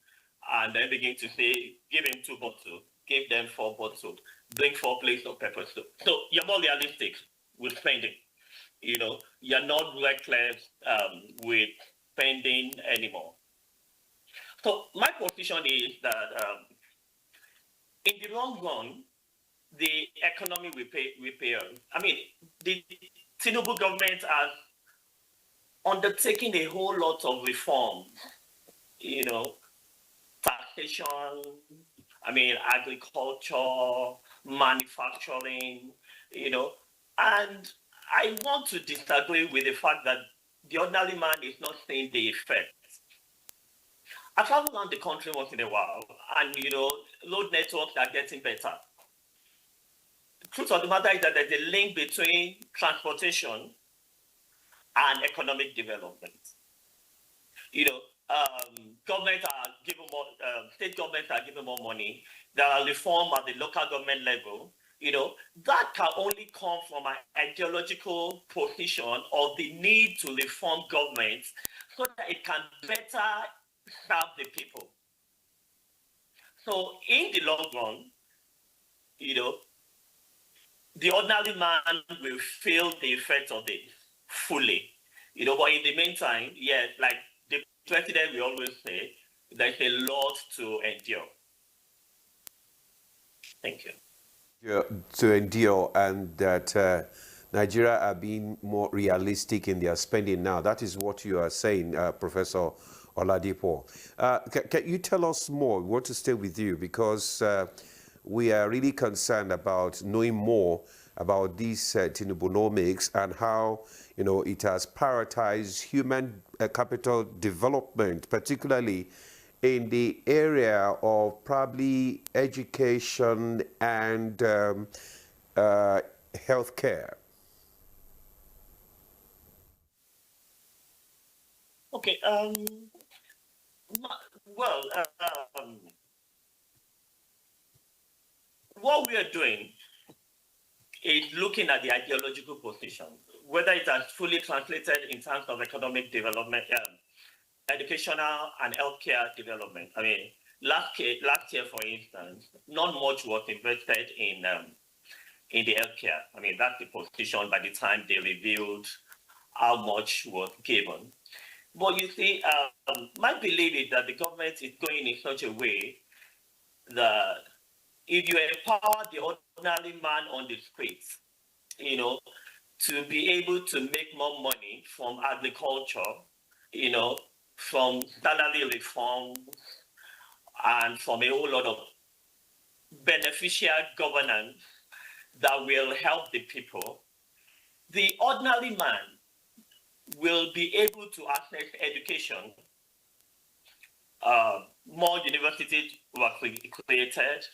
and then begin to say, give him 2 bottles, give them 4 bottles, drink 4 plates of pepper soup. So you're more realistic with spending. You're not reckless with spending anymore. So my position is that in the long run, the economy will pay off. The Tinubu government has undertaken a whole lot of reforms, taxation, agriculture, manufacturing, and I want to disagree with the fact that the ordinary man is not seeing the effects. I travel around the country once in a while, and road networks are getting better. The truth of the matter is that there's a link between transportation and economic development. Government are given more, state governments are given more money. There are reforms at the local government level. that can only come from an ideological position of the need to reform government so that it can better serve the people. So in the long run, the ordinary man will feel the effects of it fully. But in the meantime, yes, like the president will always say, there's a lot to endure. Thank you. Yeah, to endure, and that Nigeria are being more realistic in their spending now. That is what you are saying, Professor Oladipo. Can you tell us more? We want to stay with you because we are really concerned about knowing more about this Tinubunomics and how it has prioritized human capital development, particularly in the area of probably education and healthcare. Okay. Well, what we are doing is looking at the ideological position, whether it has fully translated in terms of economic development, educational and healthcare development. I mean, last year, for instance, not much was invested in the healthcare. I mean, that's the position by the time they revealed how much was given. But you see, my belief is that the government is going in such a way that if you empower the ordinary man on the streets, to be able to make more money from agriculture, from salary reform, and from a whole lot of beneficial governance that will help the people, the ordinary man will be able to access education. More universities were created.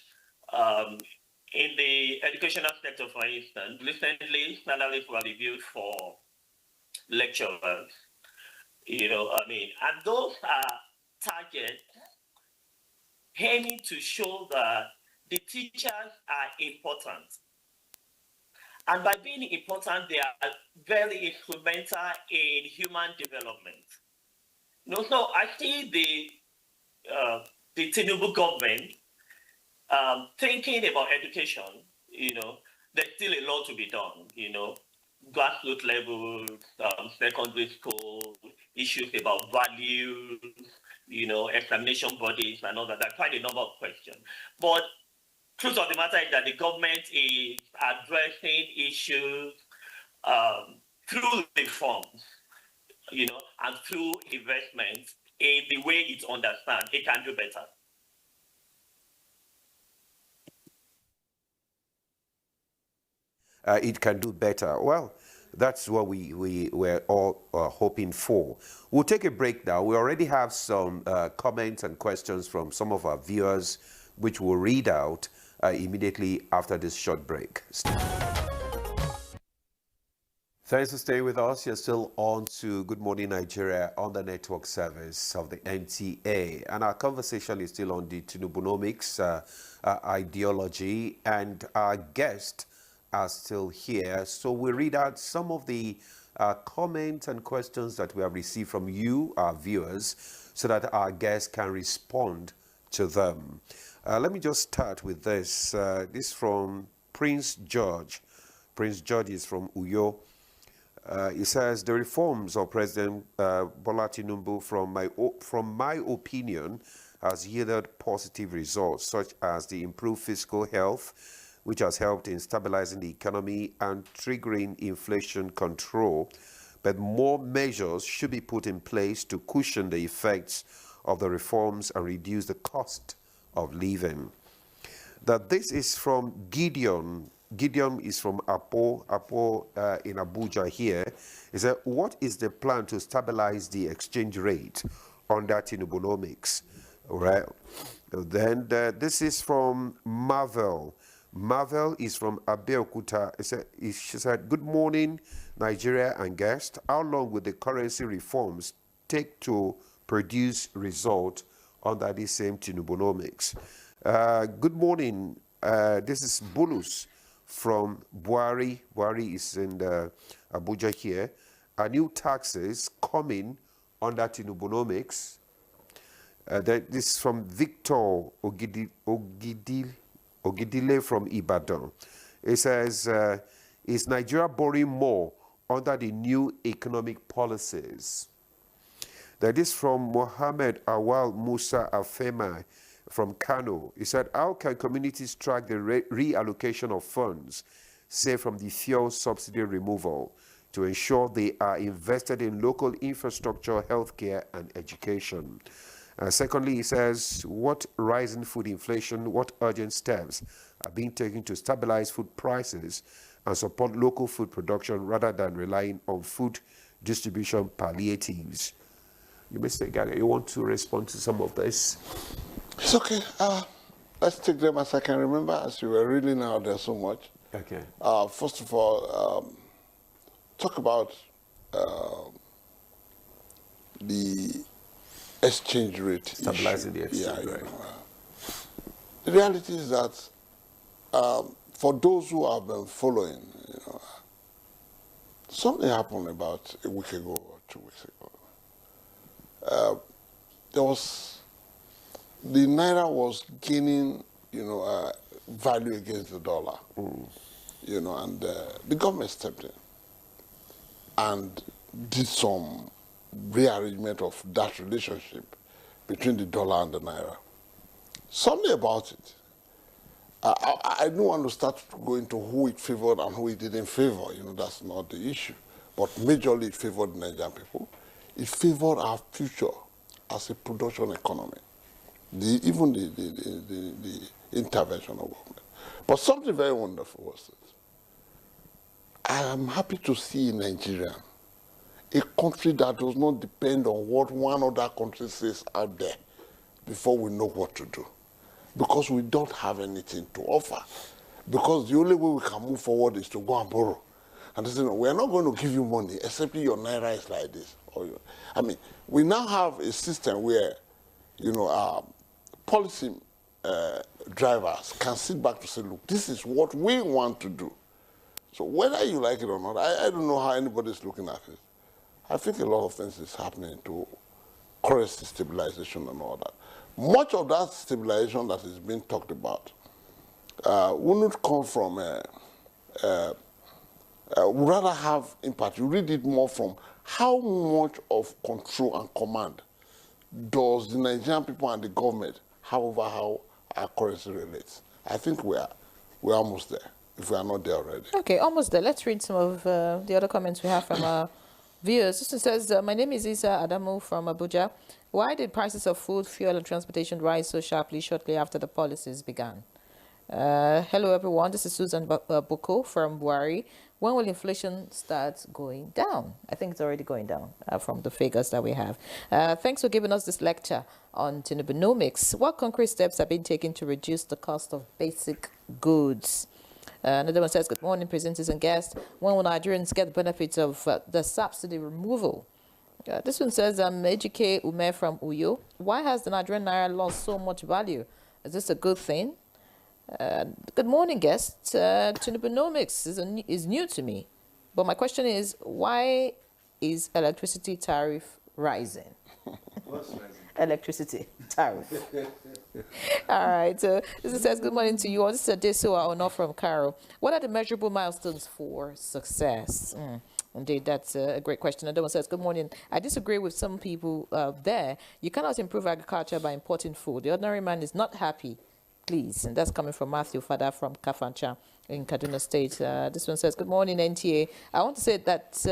In the educational sector, for instance, recently salaries were reviewed for lecturers. And those are targets aiming to show that the teachers are important. And by being important, they are very instrumental in human development. So I see the Tinubu government thinking about education. There's still a lot to be done. Grassroots level, secondary school, issues about values, examination bodies and all that. There are quite a number of questions. But truth of the matter is that the government is addressing issues through reforms, and through investments in the way it understands. It can do better. It can do better. Well, that's what we were all hoping for. We'll take a break now. We already have some comments and questions from some of our viewers, which we'll read out immediately after this short break. Thanks for staying with us. You're still on to Good Morning Nigeria on the network service of the NTA. And our conversation is still on the Tinubunomics ideology. And our guests are still here. So we'll read out some of the comments and questions that we have received from you, our viewers, so that our guests can respond to them. Let me just start with this. This from Prince George. Prince George is from Uyo. He says, the reforms of President Bola Tinubu, from my opinion, has yielded positive results, such as the improved fiscal health, which has helped in stabilizing the economy and triggering inflation control. But more measures should be put in place to cushion the effects of the reforms and reduce the cost of living. That this is from Gideon. Gideon is from Apo in Abuja here. He said, what is the plan to stabilize the exchange rate under Tinubunomics? All right. Then this is from Marvel. Marvel is from Abeokuta. She said, good morning, Nigeria and guest. How long will the currency reforms take to produce result under the same Tinubunomics? Good morning. This is Bulus from Buhari. Buhari is in the Abuja here. Are new taxes coming under Tinubunomics? This is from Victor Ogidile from Ibadan. It says, is Nigeria borrowing more under the new economic policies? That is from Mohammed Awal Musa Afema from Kano. He said, how can communities track the reallocation of funds, say from the fuel subsidy removal, to ensure they are invested in local infrastructure, healthcare, and education? Secondly, he says, what rising food inflation, what urgent steps are being taken to stabilize food prices and support local food production rather than relying on food distribution palliatives? You, Mr. Gaga, you want to respond to some of this? It's okay. Let's take them as I can remember, as you were reading out there so much. Okay. First of all, talk about the exchange rate. Stabilizing the exchange rate. The reality is that for those who have been following, something happened about a week ago or 2 weeks ago. The naira was gaining, value against the dollar, and the government stepped in and did some rearrangement of that relationship between the dollar and the naira. Something about it. I don't want to start going to who it favored and who it didn't favor. That's not the issue. But majorly it favored the Nigerian people. It favored our future as a production economy. Even the intervention of government. But something very wonderful was this. I am happy to see in Nigeria a country that does not depend on what one other country says out there before we know what to do. Because we don't have anything to offer. Because the only way we can move forward is to go and borrow. And they say, no, we're not going to give you money except your naira is like this. We now have a system where, policy drivers can sit back to say, look, this is what we want to do. So whether you like it or not, I don't know how anybody's looking at it. I think a lot of things is happening to currency stabilization and all that. Much of that stabilization that is being talked about wouldn't come from, would rather have impact. You read it more from how much of control and command does the Nigerian people and the government have over how our currency relates. I think we're almost there, if we are not there already. Okay, almost there. Let's read some of the other comments we have from our viewers. This says, my name is Isa Adamu from Abuja. Why did prices of food, fuel, and transportation rise so sharply shortly after the policies began? Hello, everyone. This is Susan Boko from Buhari. When will inflation start going down? I think it's already going down from the figures that we have. Thanks for giving us this lecture on Tinubunomics. What concrete steps have been taken to reduce the cost of basic goods? Another one says, good morning, presenters and guests. When will Nigerians get the benefits of the subsidy removal? This one says, Ejike Ume from Uyo. Why has the Nigerian Naira lost so much value? Is this a good thing? Good morning, guests. Tinubunomics is new to me. But my question is, why is electricity tariff rising? What's rising? Electricity tariff. All right. So this says, good morning to you all. This is Adesoa or not from Carol. What are the measurable milestones for success? Indeed, that's a great question. Another one says, good morning. I disagree with some people there. You cannot improve agriculture by importing food. The ordinary man is not happy. Please. And that's coming from Matthew Fada from Kafancha in Kaduna State. This one says, good morning, NTA. I want to say that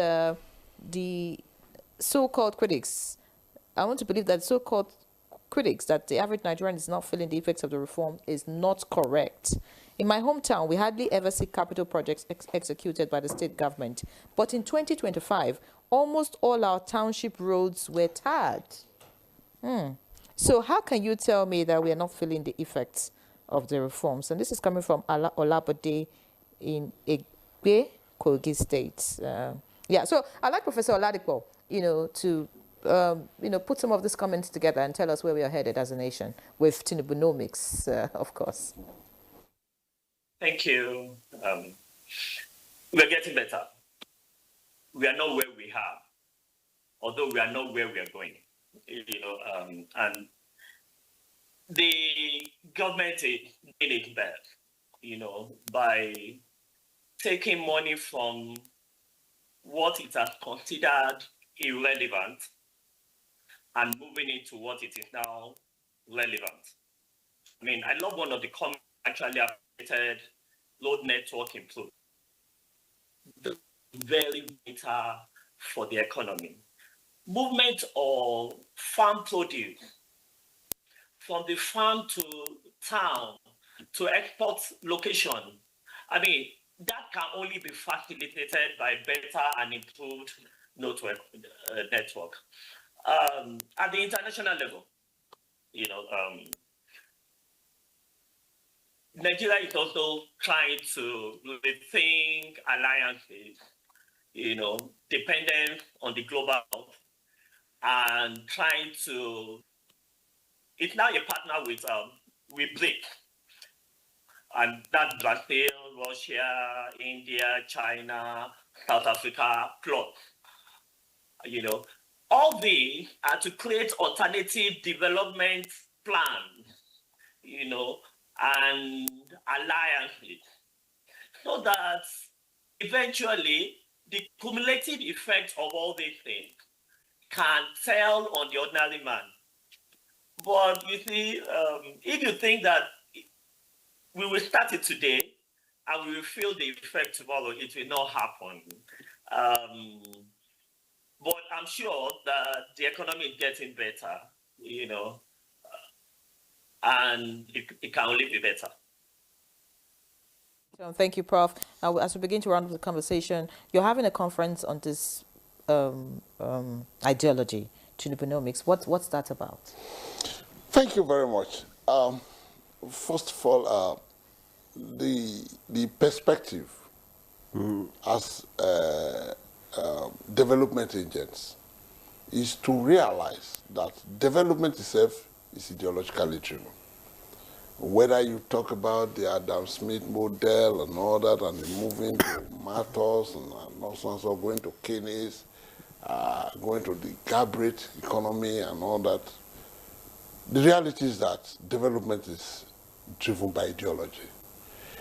the so-called critics, I want to believe that so-called critics that the average Nigerian is not feeling the effects of the reform is not correct. In my hometown, we hardly ever see capital projects executed by the state government. But in 2025, almost all our township roads were tarred. So how can you tell me that we are not feeling the effects of the reforms? And this is coming from Olabode in Egbe, Kogi State. So I'd like Professor Oladipo, to put some of these comments together and tell us where we are headed as a nation with Tinubunomics, of course. Thank you. We're getting better. We are not where we are, although we are not where we are going. And the government did it better, by taking money from what it has considered irrelevant and moving it to what it is now relevant. I mean, I love one of the comments actually appreciated load network improved. Very vital for the economy. Movement of farm produce from the farm to town to export location. I mean, that can only be facilitated by better and improved network. At the international level, Nigeria is also trying to rethink alliances, dependent on the global health, and trying to. It's now a partner with BRIC, and that's Brazil, Russia, India, China, South Africa, plus. All these are to create alternative development plans, and alliances, so that eventually the cumulative effect of all these things can tell on the ordinary man. But you see, if you think that we will start it today and we will feel the effect tomorrow, it will not happen. But I'm sure that the economy is getting better, and it can only be better. Thank you, Prof. As we begin to round up the conversation, you're having a conference on this ideology, Tinubunomics. What's that about? Thank you very much. First of all, the perspective as development agents is to realize that development itself is ideologically driven. Whether you talk about the Adam Smith model and all that, and the moving to Matos and also going to Keynes, going to the Gabriel economy and all that, the reality is that development is driven by ideology.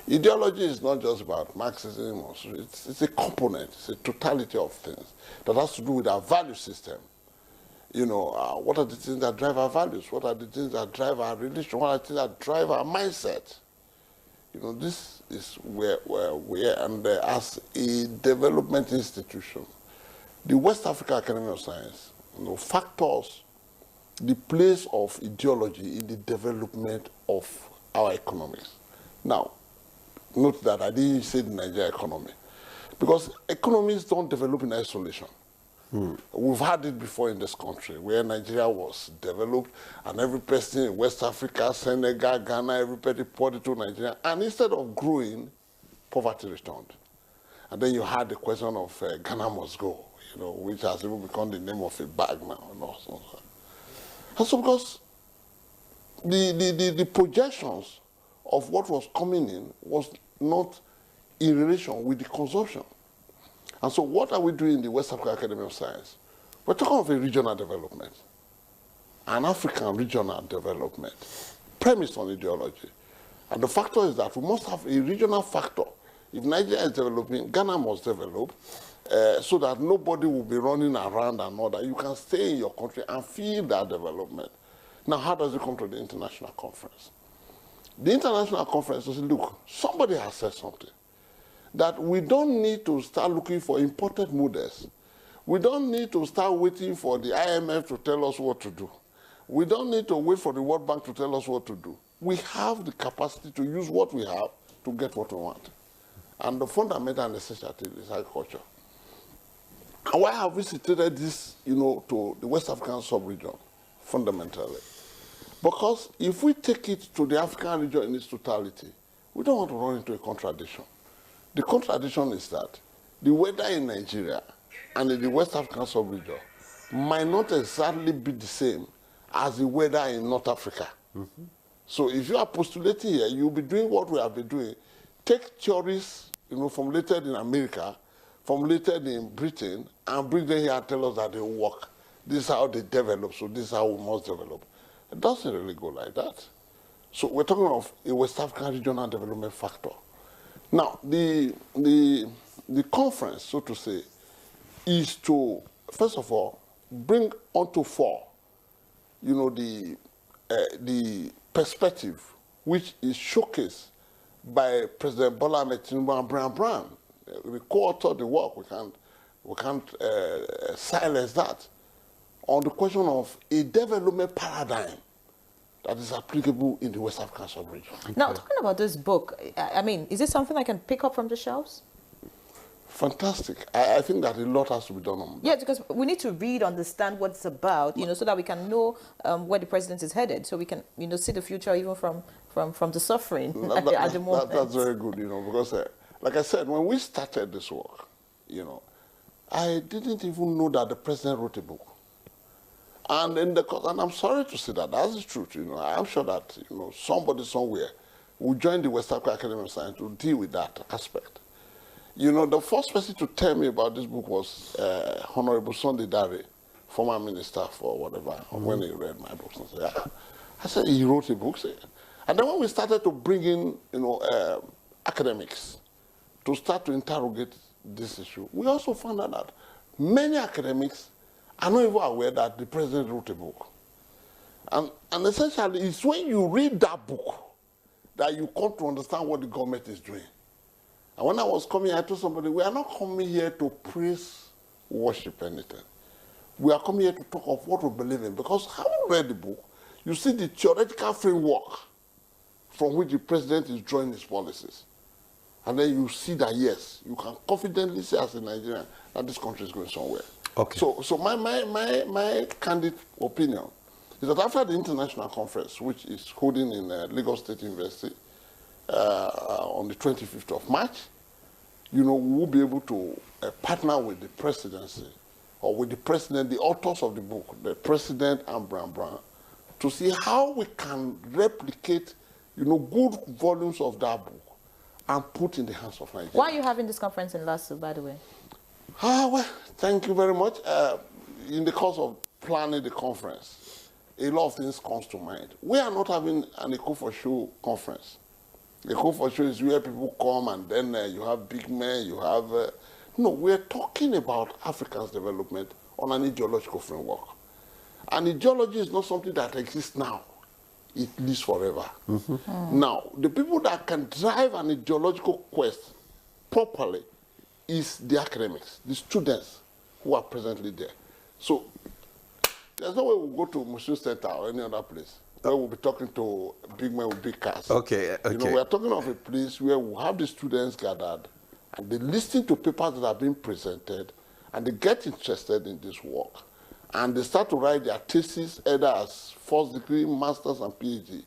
Ideology is not just about Marxism, it's a component, it's a totality of things that has to do with our value system. What are the things that drive our values? What are the things that drive our religion? What are the things that drive our mindset? This is where we are. And as a development institution, the West Africa Academy of Science factors the place of ideology in the development of our economics. Now, note that I didn't say the Nigerian economy, because economies don't develop in isolation. We've had it before in this country, where Nigeria was developed, and every person in West Africa, Senegal, Ghana, everybody poured into Nigeria, and instead of growing, poverty returned. And then you had the question of Ghana must go, which has even become the name of a bag now. And so because the projections of what was coming in was not in relation with the consumption. And so what are we doing in the West Africa Academy of Science? We're talking of a regional development, an African regional development, premised on ideology. And the factor is that we must have a regional factor. If Nigeria is developing, Ghana must develop, so that nobody will be running around and all that. You can stay in your country and feel that development. Now, how does it come to the international conference? The international conference says, look, somebody has said something, that we don't need to start looking for imported models. We don't need to start waiting for the IMF to tell us what to do. We don't need to wait for the World Bank to tell us what to do. We have the capacity to use what we have to get what we want. And the fundamental necessity is agriculture. And why have we situated this, to the West African sub-region, fundamentally? Because if we take it to the African region in its totality, we don't want to run into a contradiction. The contradiction is that the weather in Nigeria and in the West African sub-region might not exactly be the same as the weather in North Africa. So if you are postulating here, you'll be doing what we have been doing, take theories, formulated in America, formulated in Britain, and bring them here and tell us that they work. This is how they develop, so this is how we must develop. It doesn't really go like that. So we're talking of a West African regional development factor. Now, the conference, so to say, is to, first of all, bring onto fore, the perspective which is showcased by President Bola Ahmed Tinubu and Brian Brown. We co-authored the work. We can't silence that on the question of a development paradigm that is applicable in the West African sub-region. Now, talking about this book, I mean, is this something I can pick up from the shelves? Fantastic. I think that a lot has to be done on that. Yeah, because we need to read, understand what it's about, so that we can know where the president is headed, so we can, see the future even from the suffering at the moment. That's very good, because, like I said, when we started this work, I didn't even know that the president wrote a book. And and I'm sorry to say that, that's the truth, I'm sure that, somebody somewhere will join the West African Academy of Science to deal with that aspect. The first person to tell me about this book was Honorable Sunday Dare, former minister for whatever, when he read my books. And said, I said, he wrote a book. And then when we started to bring in, academics to start to interrogate this issue, we also found out that many academics are not even aware that the president wrote a book. And essentially, it's when you read that book that you come to understand what the government is doing. And when I was coming, I told somebody, we are not coming here to praise, worship, anything. We are coming here to talk of what we believe in. Because having read the book, you see the theoretical framework from which the president is drawing his policies. And then you see that, yes, you can confidently say as a Nigerian that this country is going somewhere. Okay. So my candid opinion is that after the international conference, which is holding in Lagos State University, on the 25th of March, we will be able to partner with the presidency or with the president, the authors of the book, the president and Brian Brown, to see how we can replicate, good volumes of that book and put in the hands of Nigeria. Why are you having this conference in Lasso, by the way? Well, thank you very much. In the course of planning the conference, a lot of things comes to mind. We are not having an Eco for Show conference. Eco for Show is where people come and then you have big men, you have... No, we're talking about Africa's development on an ideological framework. And ideology is not something that exists now. It lives forever. Now, the people that can drive an ideological quest properly is the academics, the students who are presently there. So, there's no way we'll go to Museum Center or any other place where we'll be talking to big men with big cars. Okay. We're talking of a place where we'll have the students gathered and they listen to papers that are being presented and they get interested in this work. And they start to write their thesis either as first degree, master's, and PhD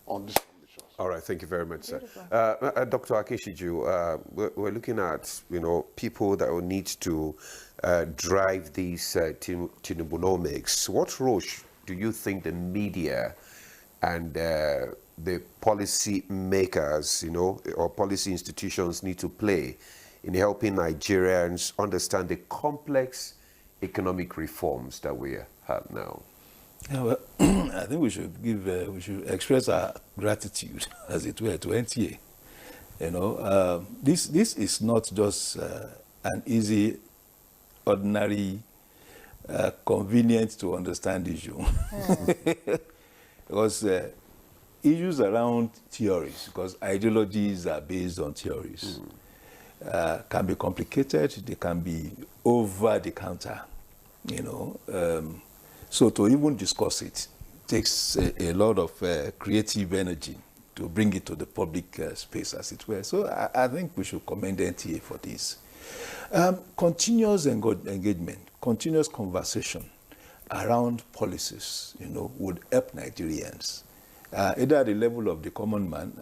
on these conditions. All right, thank you very much, sir. Dr. Akishiju, we're looking at, people that will need to drive these Tinubunomics. What role do you think the media and the policy makers, or policy institutions need to play in helping Nigerians understand the complex economic reforms that we have now? Yeah, well, I think we should express our gratitude, as it were, to NTA. This is not just an easy, ordinary, convenient to understand issue. Because issues around theories, because ideologies are based on theories, can be complicated. They can be over the counter, So to even discuss it takes a lot of creative energy to bring it to the public space, as it were. So I think we should commend NTA for this. Continuous engagement, continuous conversation around policies, would help Nigerians. Either at the level of the common man,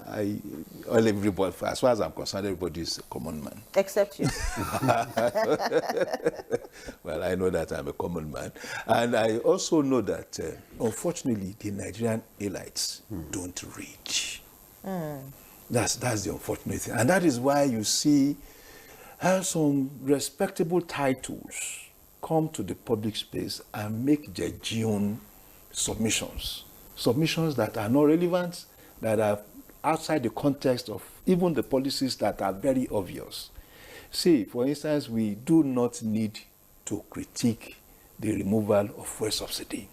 everybody, as far as I'm concerned, everybody is a common man. Except you. Well, I know that I'm a common man. And I also know that, unfortunately, the Nigerian elites don't read. That's the unfortunate thing. And that is why you see how some respectable titles come to the public space and make genuine submissions. Submissions that are not relevant, that are outside the context of even the policies that are very obvious. See, for instance, we do not need to critique the removal of fuel subsidy.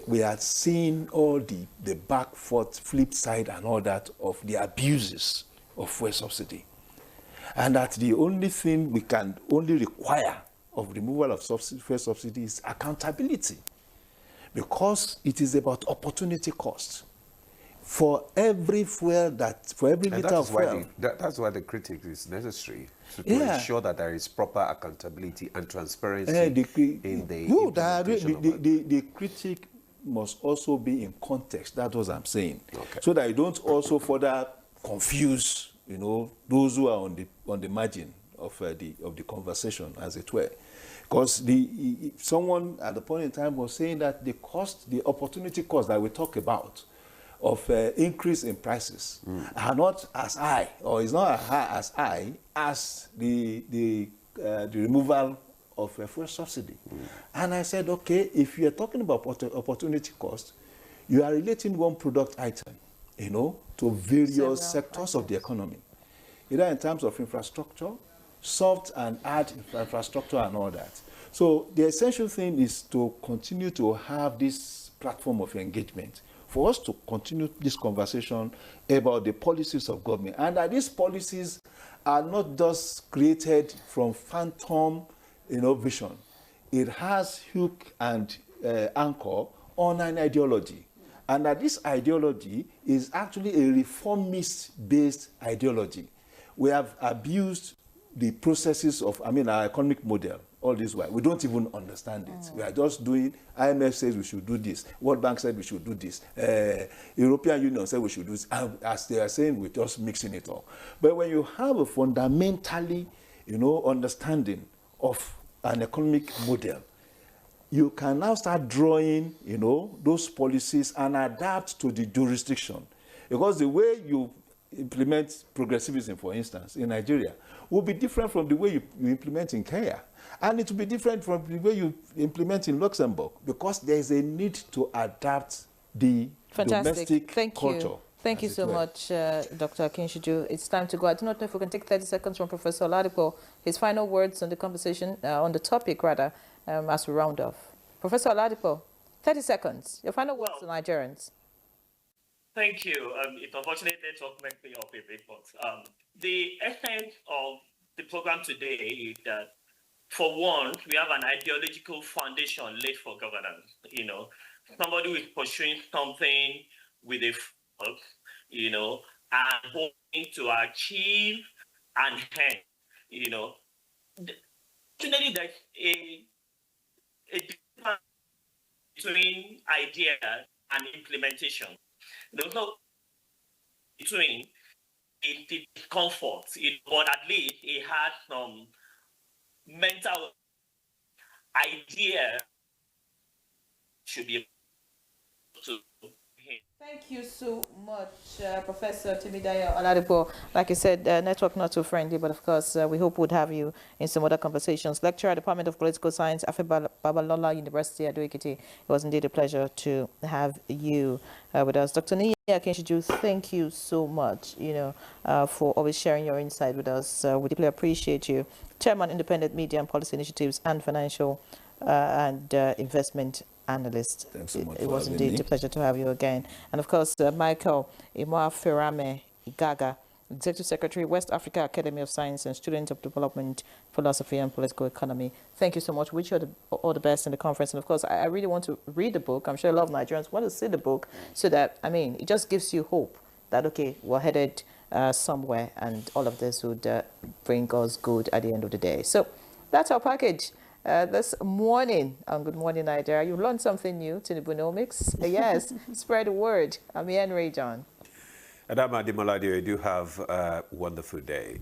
We are seeing all the back foot, flip side and all that of the abuses of fuel subsidy. And that the only thing we can only require of removal of fuel subsidy is accountability, because it is about opportunity cost. For every liter of fuel. That's why the critic is necessary, to ensure that there is proper accountability and transparency in the implementation of the critic must also be in context. That's what I'm saying. Okay. So that you don't also further confuse, those who are on the margin of the conversation, as it were. Because someone at the point in time was saying that the opportunity cost that we talk about of increase in prices are not as high, or is not as high as the removal of fuel subsidy. And I said, okay, if you are talking about opportunity cost, you are relating one product item, to various sectors of the economy, either in terms of infrastructure, soft and hard infrastructure and all that. So the essential thing is to continue to have this platform of engagement for us to continue this conversation about the policies of government, and that these policies are not just created from phantom vision. It has hook and anchor on an ideology, and that this ideology is actually a reformist-based ideology. We have abused the processes of, our economic model all this while. We don't even understand it. We are just doing, IMF says we should do this, World Bank said we should do this, European Union said we should do this, and as they are saying, we're just mixing it all. But when you have a fundamentally, understanding of an economic model, you can now start drawing, those policies and adapt to the jurisdiction. Because the way you implement progressivism, for instance, in Nigeria, will be different from the way you implement in Kenya. And it will be different from the way you implement in Luxembourg, because there is a need to adapt the domestic culture. Thank you so much, Dr. Akinshiju. It's time to go. I do not know if we can take 30 seconds from Professor Oladipo, his final words on the conversation, on the topic, rather, as we round off. Professor Oladipo, 30 seconds. Your final words to Nigerians. Thank you. It's unfortunate network make me up a bit, but the essence of the program today is that, for one, we have an ideological foundation laid for governance. Somebody who is pursuing something with a focus, and hoping to achieve and hence, Fortunately, there's a difference between idea and implementation. There's no between the discomfort, but at least it had some mental idea should be able to. Thank you so much, Professor Timidayo Oladipo. Like I said, network not too friendly, but of course, we hope we'd have you in some other conversations. Lecturer, Department of Political Science, Afe Babalola University, Ado-Ekiti. It was indeed a pleasure to have you with us. Dr. Niyi Akinshiju, thank you so much, for always sharing your insight with us. We deeply appreciate you. Chairman, Independent Media and Policy Initiatives and Financial and Investment Analyst. Thanks so much. It was indeed a pleasure to have you again. And of course, Michael Imoaferame Igaga, Executive Secretary, West Africa Academy of Science and Student of Development, Philosophy and Political Economy. Thank you so much. Wish you all the best in the conference. And of course, I really want to read the book. I'm sure a lot of Nigerians want to see the book, so that, it just gives you hope that, okay, we're headed somewhere, and all of this would bring us good at the end of the day. So that's our package. This morning on Good Morning Nigeria, you learned something new, Tinubunomics. Yes, spread the word. I'm Ian Ray John. Adama Dimaladio, you do have a wonderful day.